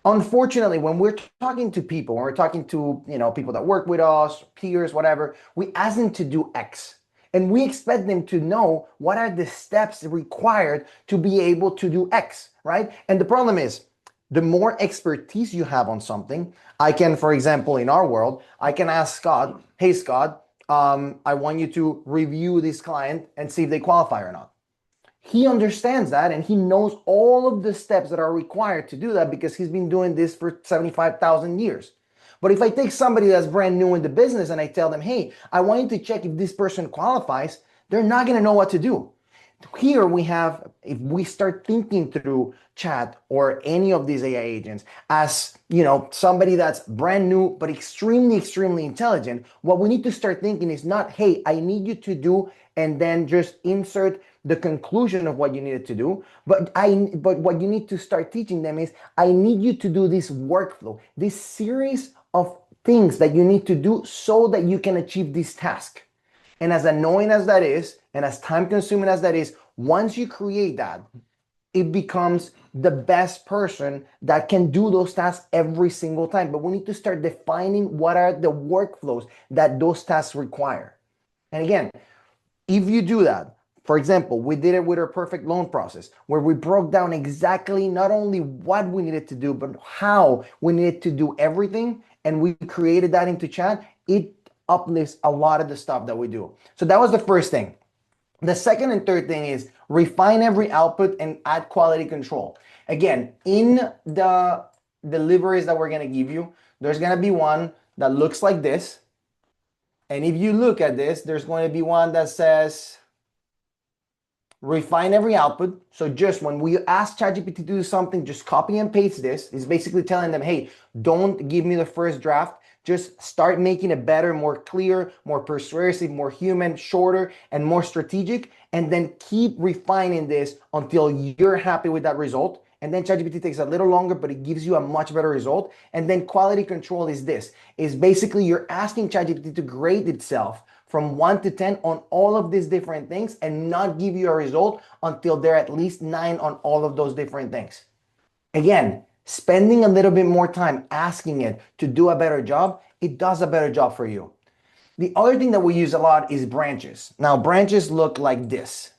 Unfortunately, when we're talking to people, when we're talking to people that work with us, peers, whatever, we ask them to do X. And we expect them to know what are the steps required to be able to do X, right? And the problem is, the more expertise you have on something, I can, for example, in our world, I can ask Scott, hey Scott, I want you to review this client and see if they qualify or not. He understands that and he knows all of the steps that are required to do that because he's been doing this for 75,000 years. But if I take somebody that's brand new in the business and I tell them, hey, I want you to check if this person qualifies, they're not going to know what to do. Here we have, if we start thinking through chat or any of these AI agents as, somebody that's brand new, but extremely, extremely intelligent, what we need to start thinking is not, hey, I need you to do, and then just insert the conclusion of what you needed to do. But what you need to start teaching them is, I need you to do this workflow, this series of things that you need to do so that you can achieve this task. And as annoying as that is, and as time consuming as that is, once you create that, it becomes the best person that can do those tasks every single time. But we need to start defining what are the workflows that those tasks require. And again, if you do that, for example, we did it with our perfect loan process, where we broke down exactly not only what we needed to do, but how we needed to do everything. And we created that into chat. It uplifts a lot of the stuff that we do. So that was the first thing. The second and third thing is refine every output and add quality control. Again, in the deliveries that we're going to give you, there's going to be one that looks like this. And if you look at this, there's going to be one that says refine every output. So just when we ask ChatGPT to do something, just copy and paste this. It's basically telling them, hey, don't give me the first draft. Just start making it better, more clear, more persuasive, more human, shorter, and more strategic. And then keep refining this until you're happy with that result. And then ChatGPT takes a little longer, but it gives you a much better result. And then quality control is this, is basically you're asking ChatGPT to grade itself from 1 to 10 on all of these different things and not give you a result until they're at least 9 on all of those different things. Again, spending a little bit more time asking it to do a better job, it does a better job for you. The other thing that we use a lot is branches. Now, branches look like this.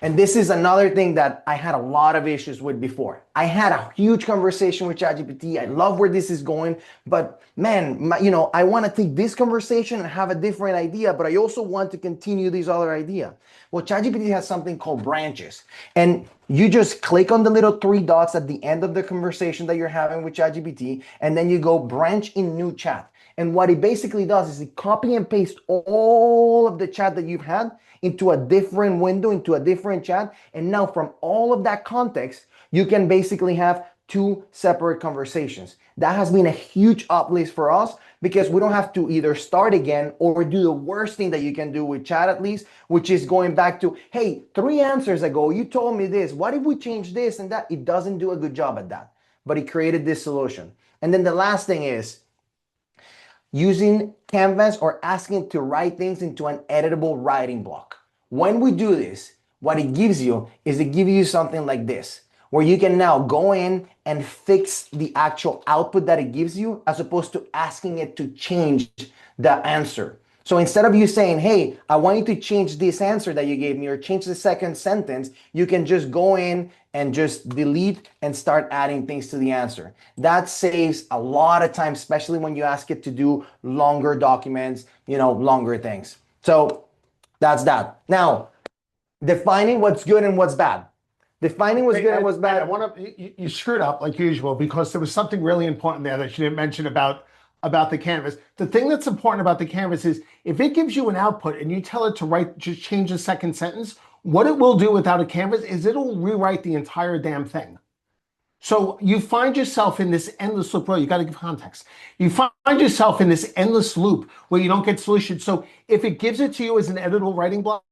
And this is another thing that I had a lot of issues with before. I had a huge conversation with ChatGPT. I love where this is going, but man, I want to take this conversation and have a different idea, but I also want to continue this other idea. Well, ChatGPT has something called branches, and you just click on the little 3 dots at the end of the conversation that you're having with ChatGPT, and then you go branch in new chat. And what it basically does is it copy and paste all of the chat that you've had into a different window, into a different chat. And now from all of that context, you can basically have 2 separate conversations. That has been a huge uplift for us because we don't have to either start again or do the worst thing that you can do with chat, at least, which is going back to, hey, 3 answers ago, you told me this. What if we change this and that? It doesn't do a good job at that, but it created this solution. And then the last thing is using Canvas or asking it to write things into an editable writing block. When we do this, what it gives you is it gives you something like this, where you can now go in and fix the actual output that it gives you, as opposed to asking it to change the answer. So instead of you saying, hey, I want you to change this answer that you gave me or change the second sentence, you can just go in and just delete and start adding things to the answer. That saves a lot of time, especially when you ask it to do longer documents, longer things. So that's that. Now, defining what's good and what's bad. Defining what's good and what's bad. You screwed up like usual because there was something really important there that you didn't mention about the canvas. The thing that's important about the canvas is if it gives you an output and you tell it to just change the second sentence, what it will do without a canvas is it'll rewrite the entire damn thing. So you find yourself in this endless loop. Well, you got to give context. You find yourself in this endless loop where you don't get solutions. So if it gives it to you as an editable writing block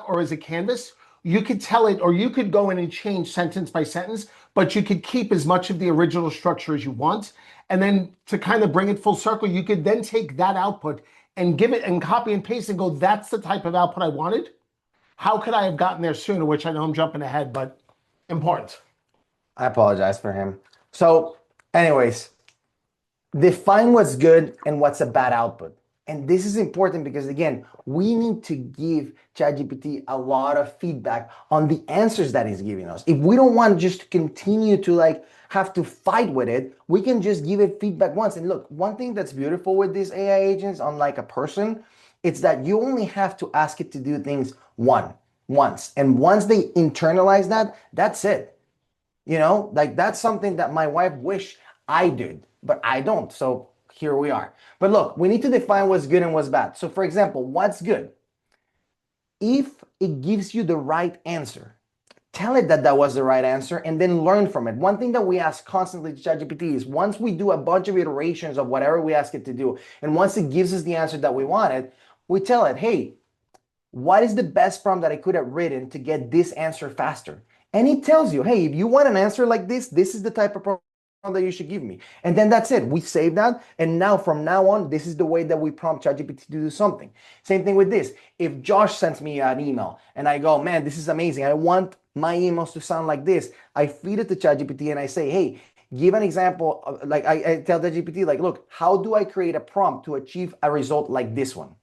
or as a canvas, you could tell it, or you could go in and change sentence by sentence, but you could keep as much of the original structure as you want. And then to kind of bring it full circle, you could then take that output and give it and copy and paste and go, that's the type of output I wanted. How could I have gotten there sooner? Which I know I'm jumping ahead, but important. I apologize for him. So anyways, define what's good and what's a bad output. And this is important because, again, we need to give ChatGPT a lot of feedback on the answers that it's giving us. If we don't want just to continue to have to fight with it, we can just give it feedback once. And look, one thing that's beautiful with these AI agents, unlike a person, it's that you only have to ask it to do things once. And once they internalize that, that's it. That's something that my wife wished I did, but I don't. So here we are. But look, we need to define what's good and what's bad. So for example, what's good? If it gives you the right answer, tell it that was the right answer and then learn from it. One thing that we ask constantly to ChatGPT is once we do a bunch of iterations of whatever we ask it to do, and once it gives us the answer that we wanted, we tell it, hey, what is the best prompt that I could have written to get this answer faster? And it tells you, hey, if you want an answer like this, this is the type of prompt that you should give me. And then that's it. We save that. And now from now on, this is the way that we prompt ChatGPT to do something. Same thing with this. If Josh sends me an email and I go, man, this is amazing. I want my emails to sound like this. I feed it to ChatGPT and I say, hey, give an example. Like I tell ChatGPT, like, look, how do I create a prompt to achieve a result like this one?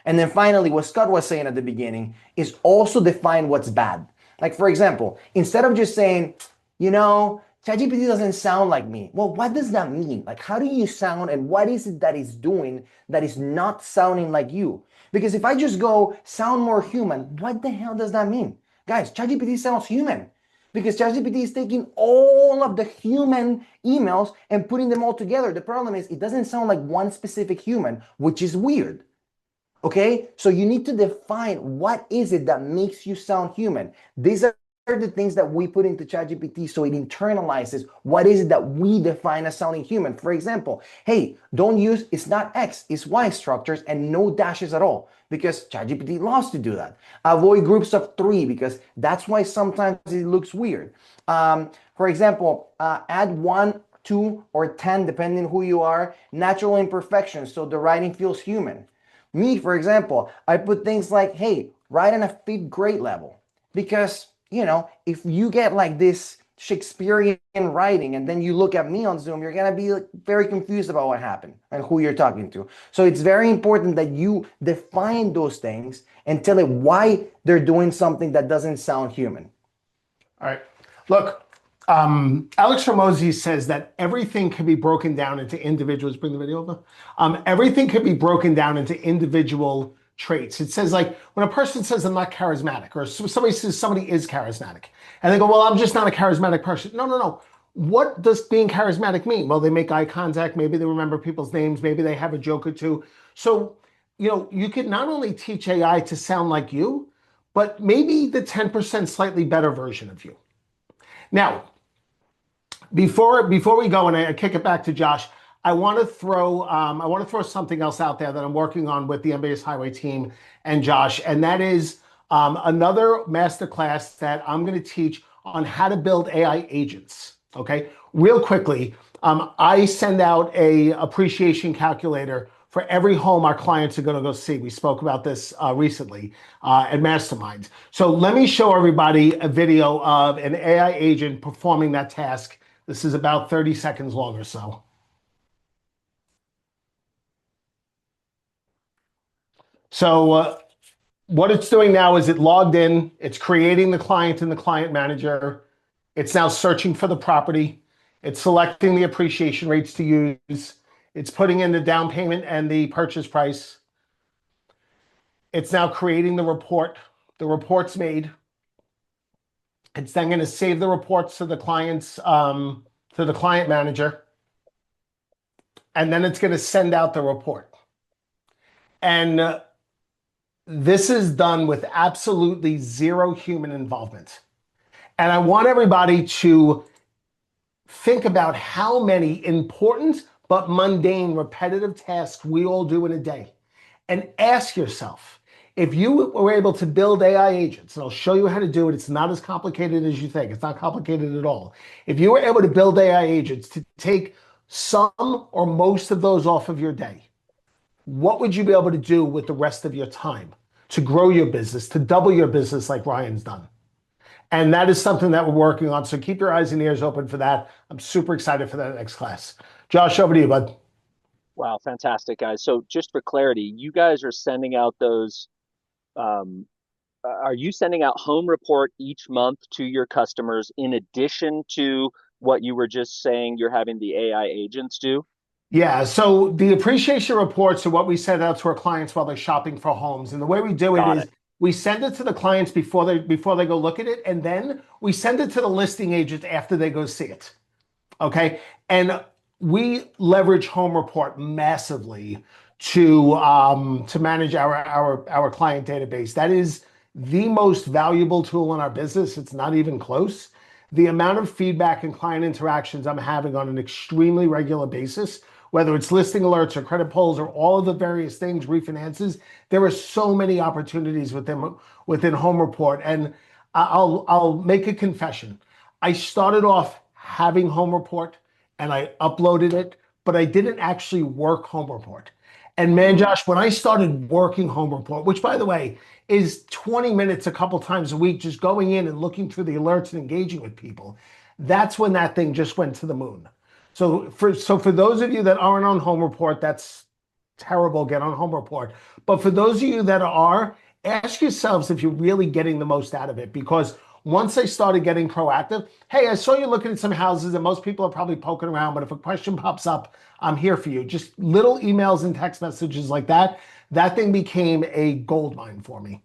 And then finally, what Scott was saying at the beginning is also define what's bad. Like, for example, instead of just saying, ChatGPT doesn't sound like me. Well, what does that mean? Like, how do you sound and what is it that it's doing that is not sounding like you? Because if I just go sound more human, what the hell does that mean? Guys, ChatGPT sounds human because ChatGPT is taking all of the human emails and putting them all together. The problem is it doesn't sound like one specific human, which is weird. Okay, so you need to define what is it that makes you sound human. These are the things that we put into ChatGPT so it internalizes what is it that we define as sounding human. For example, hey, don't use it's not X, it's Y structures and no dashes at all because ChatGPT loves to do that. Avoid groups of 3 because that's why sometimes it looks weird. For example, add 1, 2, or 10, depending who you are, natural imperfections so the writing feels human. Me, for example, I put things like, hey, write on a 5th grade level because if you get like this Shakespearean writing and then you look at me on Zoom, you're going to be like very confused about what happened and who you're talking to. So it's very important that you define those things and tell it why they're doing something that doesn't sound human. All right. Look, Alex Ramosi says that everything can be broken down into individuals. Bring the video over. Everything can be broken down into individual traits. It says like when a person says I'm not charismatic or somebody says somebody is charismatic and they go, well, I'm just not a charismatic person. No. What does being charismatic mean? Well, they make eye contact. Maybe they remember people's names. Maybe they have a joke or two. So, you could not only teach AI to sound like you, but maybe the 10% slightly better version of you. Now, before we go and I kick it back to Josh, I want to throw something else out there that I'm working on with the MBS Highway team and Josh, and that is another masterclass that I'm going to teach on how to build AI agents. Okay, real quickly, I send out a appreciation calculator for every home our clients are going to go see. We spoke about this recently at Masterminds. So let me show everybody a video of an AI agent performing that task. This is about 30 seconds long or so. So what it's doing now is it logged in, it's creating the client in the client manager. It's now searching for the property. It's selecting the appreciation rates to use. It's putting in the down payment and the purchase price. It's now creating the report. The report's made. It's then going to save the reports to the client's to the client manager, and then it's going to send out the report. And this is done with absolutely zero human involvement. And I want everybody to think about how many important but mundane, repetitive tasks we all do in a day, and ask yourself, if you were able to build AI agents, and I'll show you how to do it. It's not as complicated as you think. It's not complicated at all. If you were able to build AI agents to take some or most of those off of your day, what would you be able to do with the rest of your time to grow your business, to double your business like Ryan's done? And that is something that we're working on. So keep your eyes and ears open for that. I'm super excited for that next class. Josh, over to you, bud. Wow, fantastic, guys. So just for clarity, you guys are sending out those are you sending out home report each month to your customers in addition to what you were just saying you're having the AI agents do? Yeah, so the appreciation reports are what we send out to our clients while they're shopping for homes. And the way we do it is we send it to the clients before they go look at it, and then we send it to the listing agent after they go see it. Okay? And we leverage home report massively to manage our client database. That is the most valuable tool in our business. It's not even close. The amount of feedback and client interactions I'm having on an extremely regular basis, whether it's listing alerts or credit polls or all of the various things, refinances, there are so many opportunities within home report. And I'll make a confession. I started off having home report and I uploaded it, but I didn't actually work home report. And man, Josh, when I started working home report, which by the way is 20 minutes a couple times a week, just going in and looking through the alerts and engaging with people, that's when that thing just went to the moon. So for those of you that aren't on home report, that's terrible. Get on home report. But for those of you that are, ask yourselves if you're really getting the most out of it. Because once I started getting proactive, hey, I saw you looking at some houses and most people are probably poking around, but if a question pops up, I'm here for you. Just little emails and text messages like that. That thing became a gold mine for me.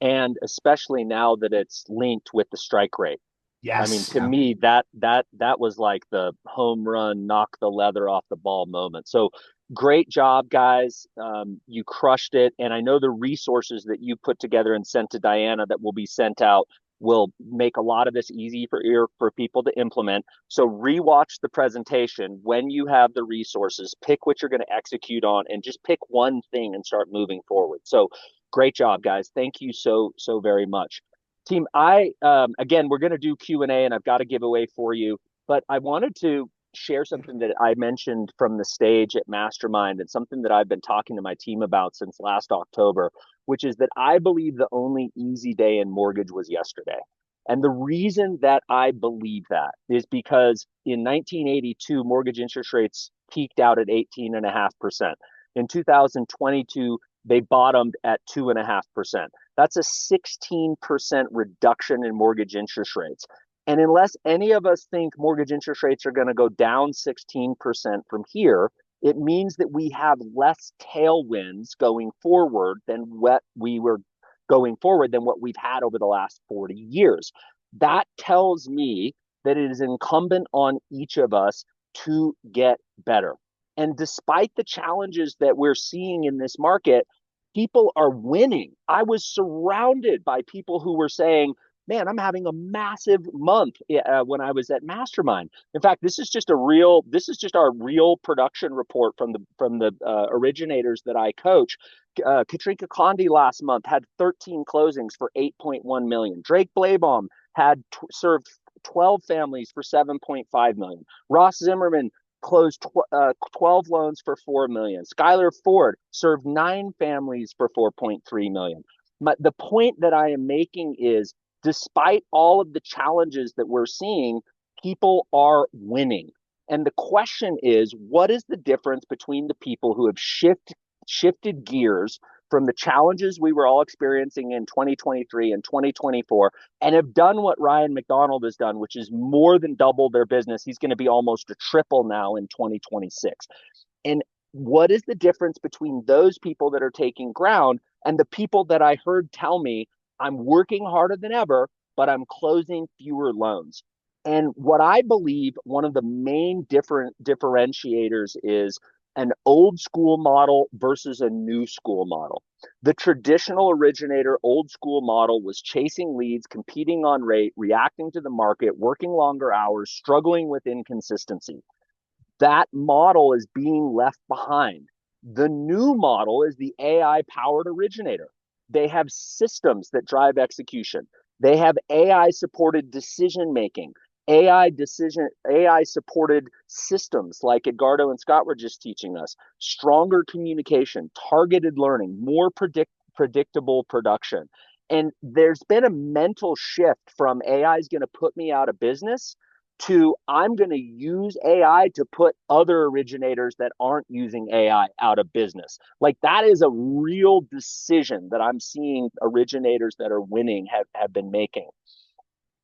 And especially now that it's linked with the strike rate. I mean, Yes. to me, that was like the home run, knock the leather off the ball moment. So great job, guys. You crushed it. And I know the resources that you put together and sent to Diana that will be sent out will make a lot of this easy for people to implement. So rewatch the presentation when you have the resources, pick what you're going to execute on, and just pick one thing and start moving forward. So great job, guys. Thank you so very much. Team, I again, we're going to do Q&A and I've got a giveaway for you, but I wanted to share something that I mentioned from the stage at Mastermind and something that I've been talking to my team about since last October, which is that I believe the only easy day in mortgage was yesterday. And the reason that I believe that is because in 1982, mortgage interest rates peaked out at 18.5%. In 2022, they bottomed at 2.5%. That's a 16% reduction in mortgage interest rates. And unless any of us think mortgage interest rates are going to go down 16% from here, it means that we have less tailwinds going forward than what we've had over the last 40 years. That tells me that it is incumbent on each of us to get better. And despite the challenges that we're seeing in this market, people are winning. I was surrounded by people who were saying, man, I'm having a massive month when I was at Mastermind. In fact, this is just our real production report from the originators that I coach. Katrina Condi last month had 13 closings for 8.1 million. Drake Blaybaum had served 12 families for 7.5 million. Ross Zimmerman closed 12 loans for 4 million. Skylar Ford served 9 families for 4.3 million. But the point that I am making is, despite all of the challenges that we're seeing, people are winning. And the question is, what is the difference between the people who have shifted gears from the challenges we were all experiencing in 2023 and 2024 and have done what Ryan McDonald has done, which is more than double their business? He's going to be almost a triple now in 2026. And what is the difference between those people that are taking ground and the people that I heard tell me, I'm working harder than ever, but I'm closing fewer loans? And what I believe one of the main differentiators is an old school model versus a new school model. The traditional originator old school model was chasing leads, competing on rate, reacting to the market, working longer hours, struggling with inconsistency. That model is being left behind. The new model is the AI powered originator. They have systems that drive execution. They have AI supported decision making. AI supported systems like Edgardo and Scott were just teaching us, stronger communication, targeted learning, more predictable production. And there's been a mental shift from AI is going to put me out of business to I'm going to use AI to put other originators that aren't using AI out of business. Like, that is a real decision that I'm seeing originators that are winning have been making.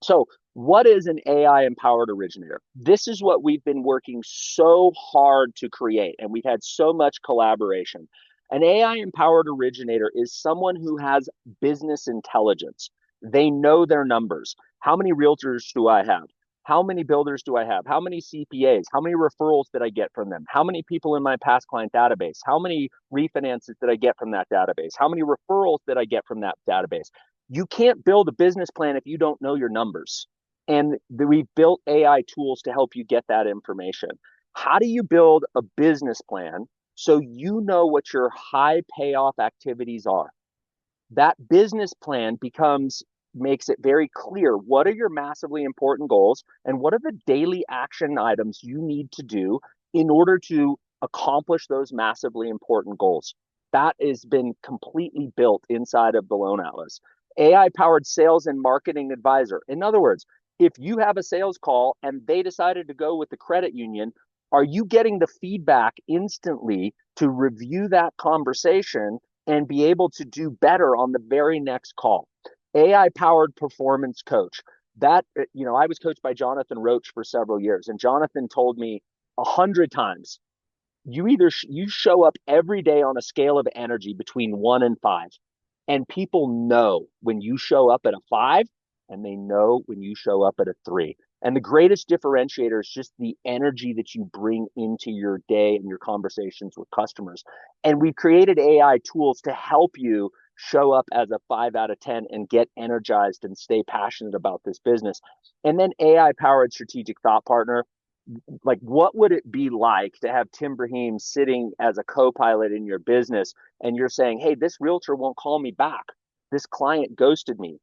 So what is an AI empowered originator? This is what we've been working so hard to create, and we've had so much collaboration. An AI empowered originator is someone who has business intelligence. They know their numbers. How many realtors do I have? How many builders do I have? How many CPAs? How many referrals did I get from them? How many people in my past client database? How many refinances did I get from that database? How many referrals did I get from that database? You can't build a business plan if you don't know your numbers. And we've built AI tools to help you get that information. How do you build a business plan so you know what your high payoff activities are? That business plan becomes makes it very clear what are your massively important goals and what are the daily action items you need to do in order to accomplish those massively important goals. That has been completely built inside of the Loan Atlas. AI powered sales and marketing advisor. In other words, if you have a sales call and they decided to go with the credit union, are you getting the feedback instantly to review that conversation and be able to do better on the very next call? AI powered performance coach. That, I was coached by Jonathan Roach for several years, and Jonathan told me 100 times, you show up every day on a scale of energy between 1 and 5, and people know when you show up at a 5, and they know when you show up at a 3. And the greatest differentiator is just the energy that you bring into your day and your conversations with customers. And we've created AI tools to help you show up as a 5 out of 10 and get energized and stay passionate about this business. And then AI powered strategic thought partner. Like, what would it be like to have Tim Brahim sitting as a co-pilot in your business and you're saying, hey, this realtor won't call me back. This client ghosted me.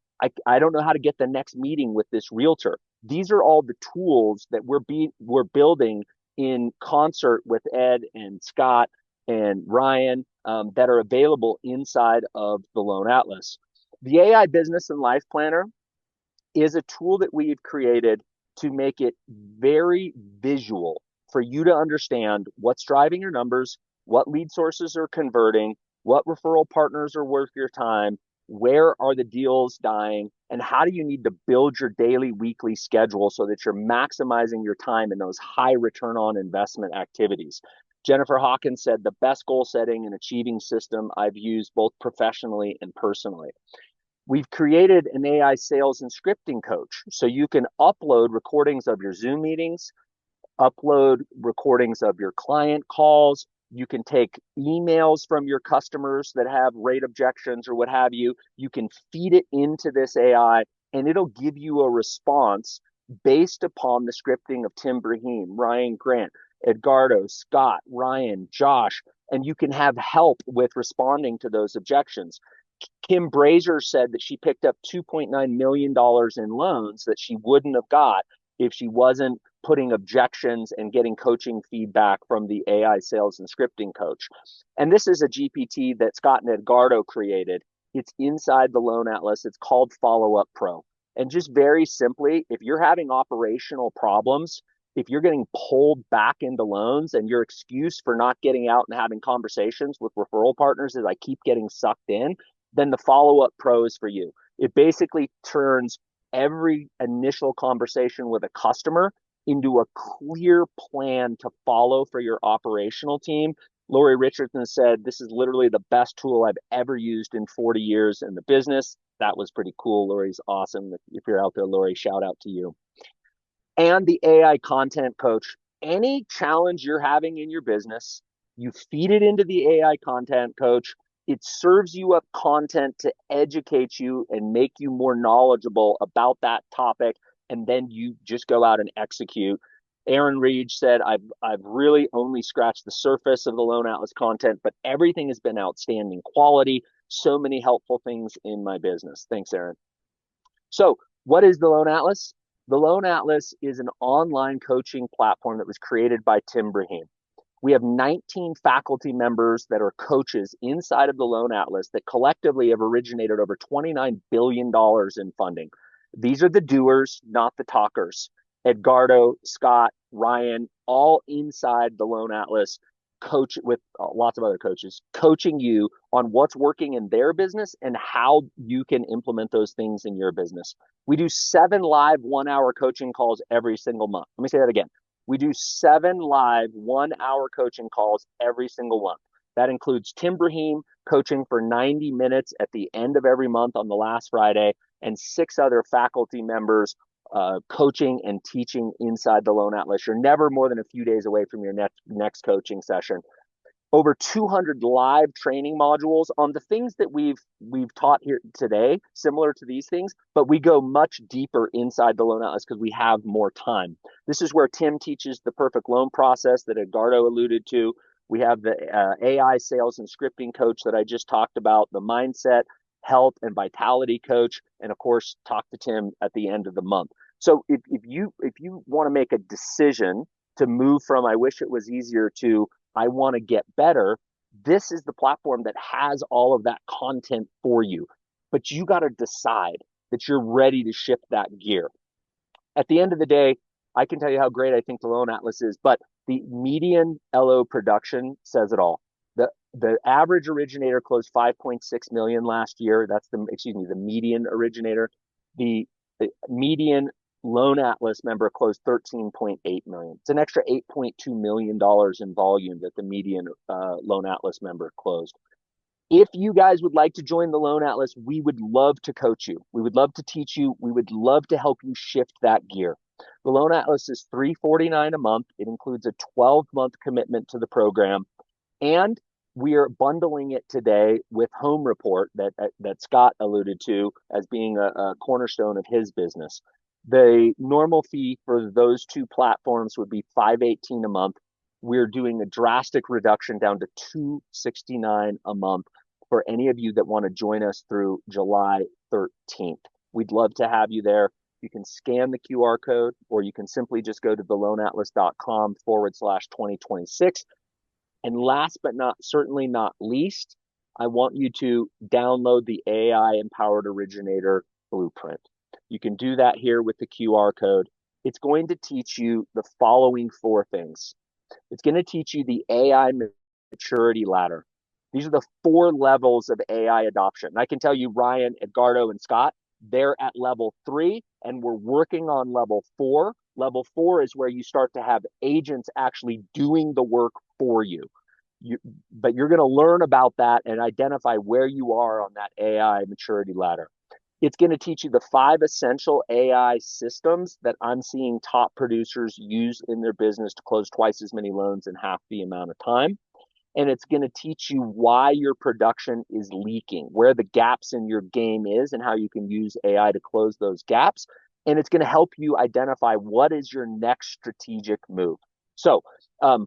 I don't know how to get the next meeting with this realtor. These are all the tools that we're building in concert with Ed and Scott and Ryan that are available inside of the Loan Atlas. The AI Business and Life Planner is a tool that we've created to make it very visual for you to understand what's driving your numbers, what lead sources are converting, what referral partners are worth your time, where are the deals dying, and how do you need to build your daily, weekly schedule so that you're maximizing your time in those high return on investment activities. Jennifer Hawkins said, the best goal setting and achieving system I've used both professionally and personally. We've created an AI sales and scripting coach, so you can upload recordings of your Zoom meetings, upload recordings of your client calls. You can take emails from your customers that have rate objections or what have you. You can feed it into this AI, and it'll give you a response based upon the scripting of Tim Brahim, Ryan Grant, Edgardo, Scott, Ryan, Josh, and you can have help with responding to those objections. Kim Brazier said that she picked up $2.9 million in loans that she wouldn't have got if she wasn't putting objections and getting coaching feedback from the AI sales and scripting coach. And this is a GPT that Scott and Edgardo created. It's inside the Loan Atlas. It's called Follow Up Pro. And just very simply, if you're having operational problems, if you're getting pulled back into loans and your excuse for not getting out and having conversations with referral partners is I keep getting sucked in, then the Follow Up Pro is for you. It basically turns every initial conversation with a customer into a clear plan to follow for your operational team. Lori Richardson said, this is literally the best tool I've ever used in 40 years in the business. That was pretty cool. Lori's awesome. If you're out there, Lori, shout out to you. And the AI content coach. Any challenge you're having in your business, you feed it into the AI content coach. It serves you up content to educate you and make you more knowledgeable about that topic, and then you just go out and execute. Aaron Reed said, I've really only scratched the surface of the Loan Atlas content, but everything has been outstanding quality. So many helpful things in my business. Thanks, Aaron. So what is the Loan Atlas? The Loan Atlas is an online coaching platform that was created by Tim Brahim. We have 19 faculty members that are coaches inside of the Loan Atlas that collectively have originated over $29 billion in funding. These are the doers, not the talkers. Edgardo, Scott, Ryan, all inside the Loan Atlas, coach with lots of other coaches, coaching you on what's working in their business and how you can implement those things in your business. We do 7 live 1-hour coaching calls every single month. Let me say that again. We do 7 live 1-hour coaching calls every single month. That includes Tim Brahim coaching for 90 minutes at the end of every month on the last Friday, and 6 other faculty members coaching and teaching inside the Loan Atlas. You're never more than a few days away from your next coaching session. Over 200 live training modules on the things that we've taught here today, similar to these things, but we go much deeper inside the Loan Atlas because we have more time. This is where Tim teaches the perfect loan process that Edgardo alluded to. We have the AI sales and scripting coach that I just talked about, the mindset. health and vitality coach, and of course, talk to Tim at the end of the month. So if you want to make a decision to move from I wish it was easier to I want to get better, this is the platform that has all of that content for you. But you got to decide that you're ready to shift that gear. At the end of the day, I can tell you how great I think the Loan Atlas is, but the median LO production says it all. The average originator closed 5.6 million last year. That's the median originator. The median Loan Atlas member closed 13.8 million. It's an extra $8.2 million in volume that the median Loan Atlas member closed. If you guys would like to join the Loan Atlas, we would love to coach you. We would love to teach you. We would love to help you shift that gear. The Loan Atlas is $349 a month. It includes a 12-month commitment to the program. And we are bundling it today with Home Report that Scott alluded to as being a cornerstone of his business. The normal fee for those two platforms would be $518 a month. We're doing a drastic reduction down to $269 a month for any of you that want to join us through July 13th. We'd love to have you there. You can scan the QR code, or you can simply just go to theloanatlas.com/2026. And last but certainly not least, I want you to download the AI Empowered Originator Blueprint. You can do that here with the QR code. It's going to teach you the following 4 things. It's going to teach you the AI maturity ladder. These are the 4 levels of AI adoption. And I can tell you, Ryan, Edgardo, and Scott, they're at level 3, and we're working on level 4. Level 4 is where you start to have agents actually doing the work for you. But you're going to learn about that and identify where you are on that AI maturity ladder. It's going to teach you the 5 essential AI systems that I'm seeing top producers use in their business to close twice as many loans in half the amount of time. And it's going to teach you why your production is leaking, where the gaps in your game is, and how you can use AI to close those gaps. And it's going to help you identify what is your next strategic move. So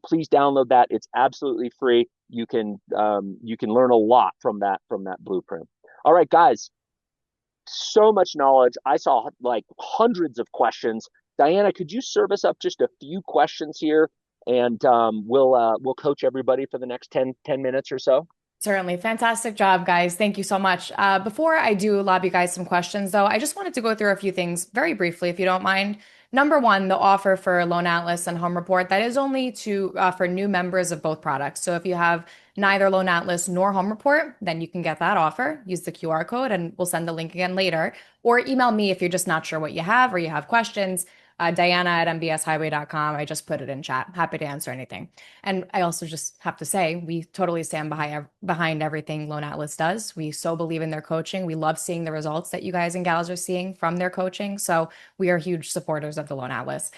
please download that. It's absolutely free. You can learn a lot from that blueprint. All right, guys. So much knowledge. I saw like hundreds of questions. Diana, could you serve us up just a few questions here, and we'll coach everybody for the next 10 minutes or so? Certainly. Fantastic job, guys. Thank you so much. Before I do lob you guys some questions, though, I just wanted to go through a few things very briefly, if you don't mind. Number one, the offer for Loan Atlas and Home Report, that is only for new members of both products. So if you have neither Loan Atlas nor Home Report, then you can get that offer. Use the QR code and we'll send the link again later. Or email me if you're just not sure what you have or you have questions. Diana@mbshighway.com. I just put it in chat. Happy to answer anything. And I also just have to say, we totally stand behind everything Loan Atlas does. We so believe in their coaching. We love seeing the results that you guys and gals are seeing from their coaching. So we are huge supporters of the Loan Atlas.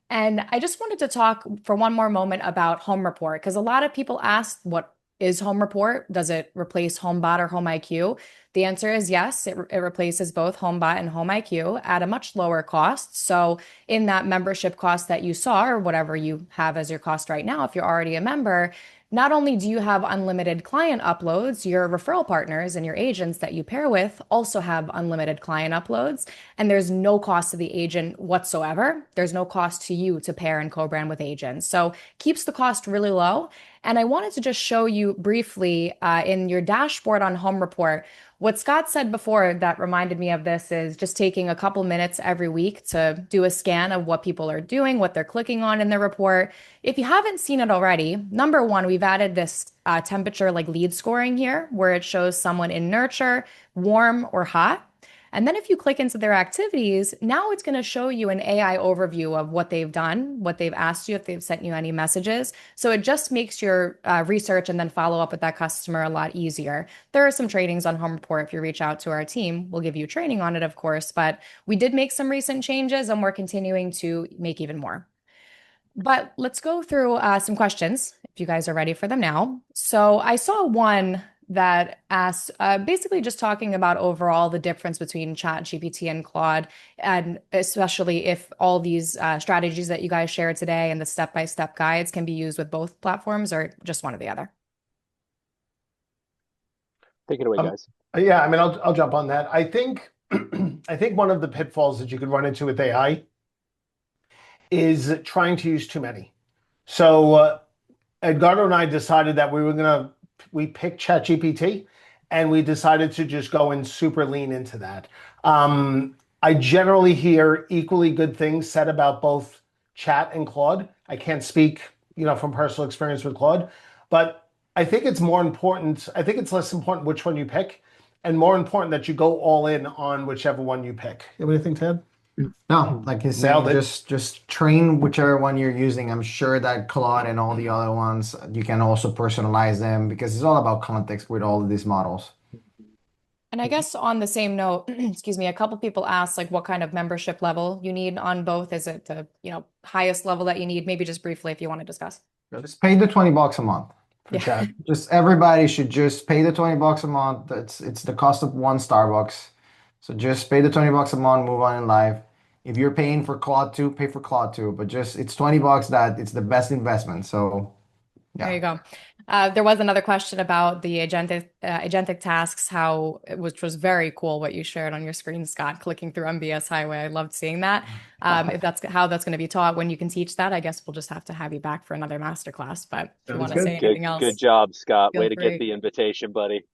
And I just wanted to talk for one more moment about Home Report, because a lot of people ask, what is Home Report? Does it replace HomeBot or Home IQ? The answer is yes. It replaces both HomeBot and Home IQ at a much lower cost. So in that membership cost that you saw, or whatever you have as your cost right now, if you're already a member, not only do you have unlimited client uploads, your referral partners and your agents that you pair with also have unlimited client uploads, and there's no cost to the agent whatsoever. There's no cost to you to pair and co-brand with agents. So keeps the cost really low. And I wanted to just show you briefly in your dashboard on Home Report, what Scott said before that reminded me of this is just taking a couple minutes every week to do a scan of what people are doing, what they're clicking on in their report. If you haven't seen it already, number one, we've added this temperature like lead scoring here, where it shows someone in nurture, warm, or hot. And then if you click into their activities, now it's going to show you an AI overview of what they've done, what they've asked you, if they've sent you any messages. So it just makes your research and then follow up with that customer a lot easier. There are some trainings on Home Report. If you reach out to our team, we'll give you training on it, of course. But we did make some recent changes and we're continuing to make even more. But let's go through some questions, if you guys are ready for them now. So I saw one that asks, basically just talking about overall the difference between ChatGPT and Claude, and especially if all these strategies that you guys shared today and the step-by-step guides can be used with both platforms or just one or the other. Take it away, guys. Yeah, I mean, I'll jump on that. I think I think one of the pitfalls that you could run into with AI is trying to use too many. So Edgardo and I decided that we picked ChatGPT and we decided to just go and super lean into that. I generally hear equally good things said about both Chat and Claude. I can't speak, from personal experience with Claude, but I think it's more important. I think it's less important which one you pick, and more important that you go all in on whichever one you pick. You have anything, Ted? No, like he's saying, Nailed it. just train whichever one you're using. I'm sure that Claude and all the other ones, you can also personalize them because it's all about context with all of these models. And I guess on the same note, excuse me, a couple people asked like what kind of membership level you need on both. Is it the, highest level that you need? Maybe just briefly if you want to discuss. Just pay the $20 a month for Yeah. chat. Just everybody should just pay the $20 a month. It's the cost of one Starbucks. So just pay the $20 a month, move on in life. If you're paying for Claude 2, pay for Claude 2. But just it's $20 that it's the best investment. So There yeah. you go. There was another question about the agentic tasks, which was very cool what you shared on your screen, Scott, clicking through MBS Highway. I loved seeing that. If that's how that's going to be taught, when you can teach that, I guess we'll just have to have you back for another masterclass. But if you Sounds want to say good. anything Good else, job, Scott. feel Way to get free. the invitation, buddy.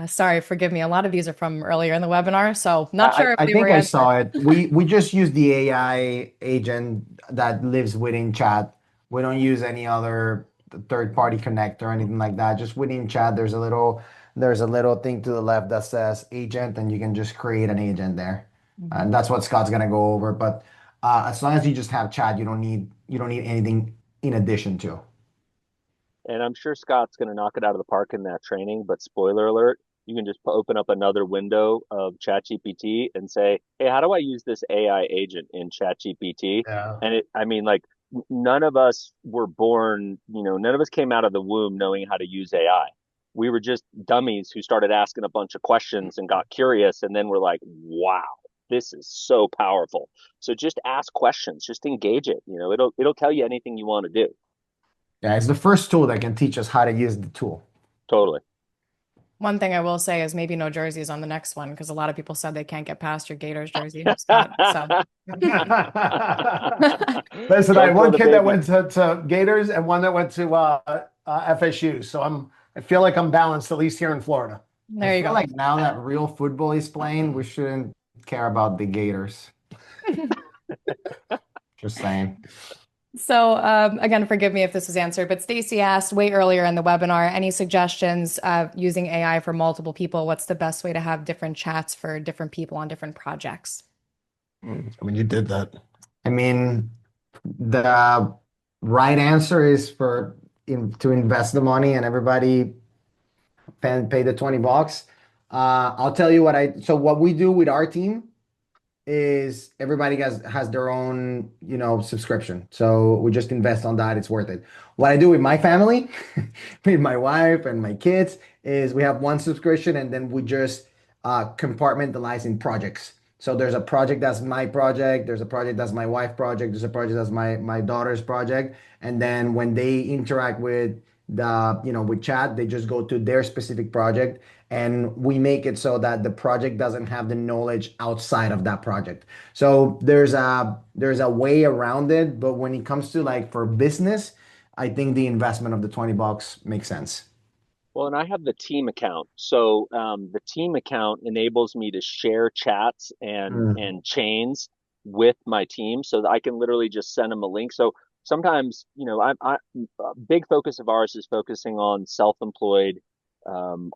Sorry, forgive me. A lot of these are from earlier in the webinar, so not I, sure if I they were think I answered. saw it. We just use the AI agent that lives within chat. We don't use any other third party connector or anything like that. Just within chat, there's a little thing to the left that says agent, and you can just create an agent there. Mhm. And that's what Scott's gonna go over. But as long as you just have chat, you don't need anything in addition to. And I'm sure Scott's going to knock it out of the park in that training. But spoiler alert, you can just open up another window of ChatGPT and say, "Hey, how do I use this AI agent in ChatGPT?" Yeah. And I mean, like, none of us were born, none of us came out of the womb knowing how to use AI. We were just dummies who started asking a bunch of questions and got curious, and then we're like, "Wow, this is so powerful." So just ask questions, just engage it. It'll tell you anything you want to do. Yeah, it's the first tool that can teach us how to use the tool. Totally. One thing I will say is maybe no jerseys on the next one because a lot of people said they can't get past your Gators jersey, Scott. So Listen, I Don't had kill one the kid that baby. went to Gators and one that went to FSU. So I feel like I'm balanced, at least here in Florida. I there you feel go. like now that real football is playing, we shouldn't care about the Gators. Just saying. So again, forgive me if this was answered, but Stacy asked way earlier in the webinar, any suggestions using AI for multiple people? What's the best way to have different chats for different people on different projects? I mean, you did that. I mean, the right answer is to invest the money and everybody pay the $20. I'll tell you so what we do with our team is everybody has their own, subscription. So we just invest on that. It's worth it. What I do with my family, with my wife and my kids, is we have one subscription and then we just compartmentalize in projects. So there's a project that's my project, there's a project that's my wife project, there's a project that's my daughter's project. And then when they interact with chat, they just go to their specific project and we make it so that the project doesn't have the knowledge outside of that project. So there's a way around it, but when it comes to like for business, I think the investment of the $20 makes sense. Well, and I have the team account. So the team account enables me to share chats and Mm. and chains with my team so that I can literally just send them a link. So sometimes, a big focus of ours is focusing on self-employed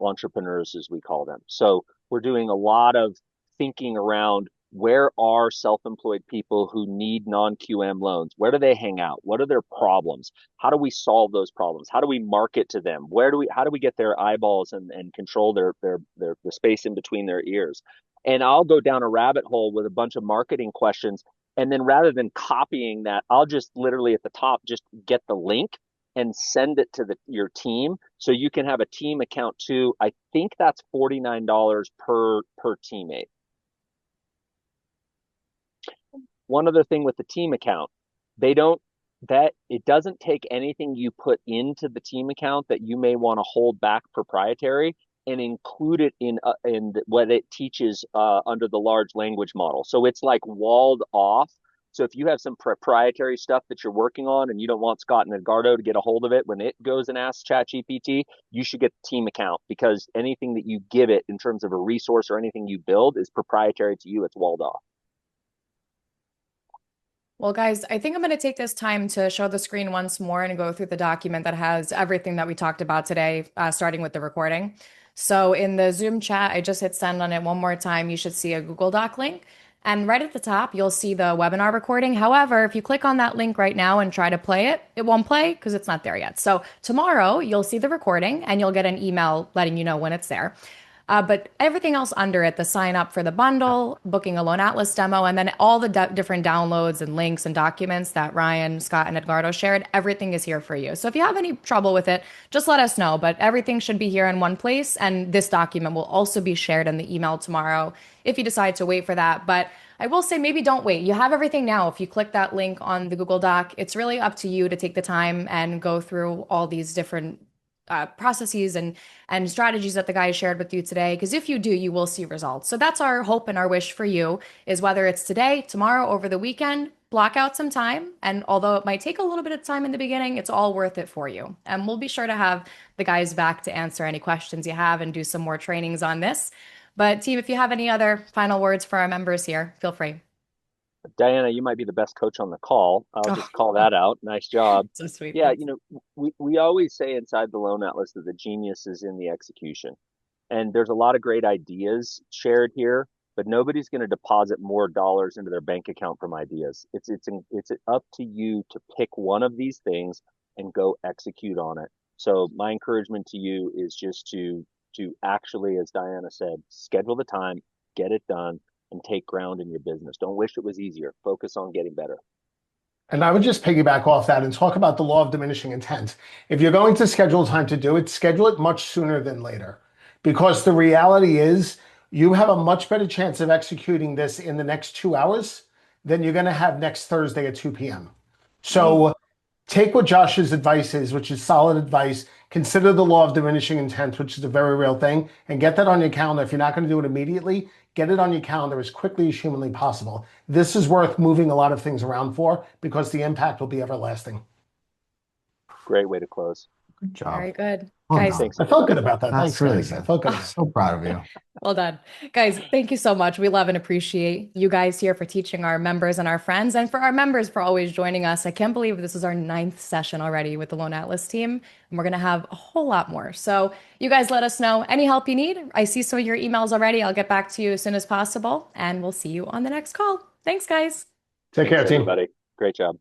entrepreneurs, as we call them. So we're doing a lot of thinking around where are self-employed people who need non-QM loans? Where do they hang out? What are their problems? How do we solve those problems? How do we market to them? How do we get their eyeballs and control the space in between their ears? And I'll go down a rabbit hole with a bunch of marketing questions. And then rather than copying that, I'll just literally at the top just get the link and send it to your team so you can have a team account too. I think that's $49 per teammate. One other thing with the team account, they don't that it doesn't take anything you put into the team account that you may want to hold back proprietary and include it in what it teaches under the large language model. So it's like walled off. So if you have some proprietary stuff that you're working on and you don't want Scott and Edgardo to get a hold of it when it goes and asks ChatGPT, you should get the team account, because anything that you give it in terms of a resource or anything you build is proprietary to you. It's walled off. Well, guys, I think I'm going to take this time to show the screen once more and go through the document that has everything that we talked about today, starting with the recording. So in the Zoom chat, I just hit send on it one more time. You should see a Google Doc link. And right at the top, you'll see the webinar recording. However, if you click on that link right now and try to play it, it won't play because it's not there yet. So tomorrow, you'll see the recording and you'll get an email letting you know when it's there. But everything else under it, the sign up for the bundle, booking a Loan Atlas demo, and then all the different downloads and links and documents that Ryan, Scott, and Edgardo shared, everything is here for you. So if you have any trouble with it, just let us know. But everything should be here in one place. And this document will also be shared in the email tomorrow if you decide to wait for that. But I will say maybe don't wait. You have everything now. If you click that link on the Google Doc, it's really up to you to take the time and go through all these different processes and strategies that the guys shared with you today. Because if you do, you will see results. So that's our hope and our wish for you, is whether it's today, tomorrow, over the weekend, block out some time. And although it might take a little bit of time in the beginning, it's all worth it for you. And we'll be sure to have the guys back to answer any questions you have and do some more trainings on this. But team, if you have any other final words for our members here, feel free. Diana, you might be the best coach on the call. I'll just call that out. Nice job. So sweet. Yeah, Thanks. we always say inside the Loan Atlas that the genius is in the execution. And there's a lot of great ideas shared here, but nobody's going to deposit more dollars into their bank account from ideas. It's up to you to pick one of these things and go execute on it. So my encouragement to you is just to actually, as Diana said, schedule the time, get it done, and take ground in your business. Don't wish it was easier. Focus on getting better. And I would just piggyback off that and talk about the law of diminishing intent. If you're going to schedule time to do it, schedule it much sooner than later. Because the reality is, you have a much better chance of executing this in the next 2 hours than you're going to have next Thursday at 2 p.m. So take what Josh's advice is, which is solid advice. Consider the law of diminishing intent, which is a very real thing, and get that on your calendar. If you're not going to do it immediately, get it on your calendar as quickly as humanly possible. This is worth moving a lot of things around for, because the impact will be everlasting. Great way to close. Good job. Very good. Well Guys, done. I felt good about that. That's Thanks, really guys. good. I felt good. I'm so proud of you. well done. Guys, thank you so much. We love and appreciate you guys here for teaching our members and our friends, and for our members for always joining us. I can't believe this is our 9th session already with the Loan Atlas team, and we're going to have a whole lot more. So you guys let us know any help you need. I see some of your emails already. I'll get back to you as soon as possible, and we'll see you on the next call. Thanks, guys. Take care, Thanks, team. everybody. Great job.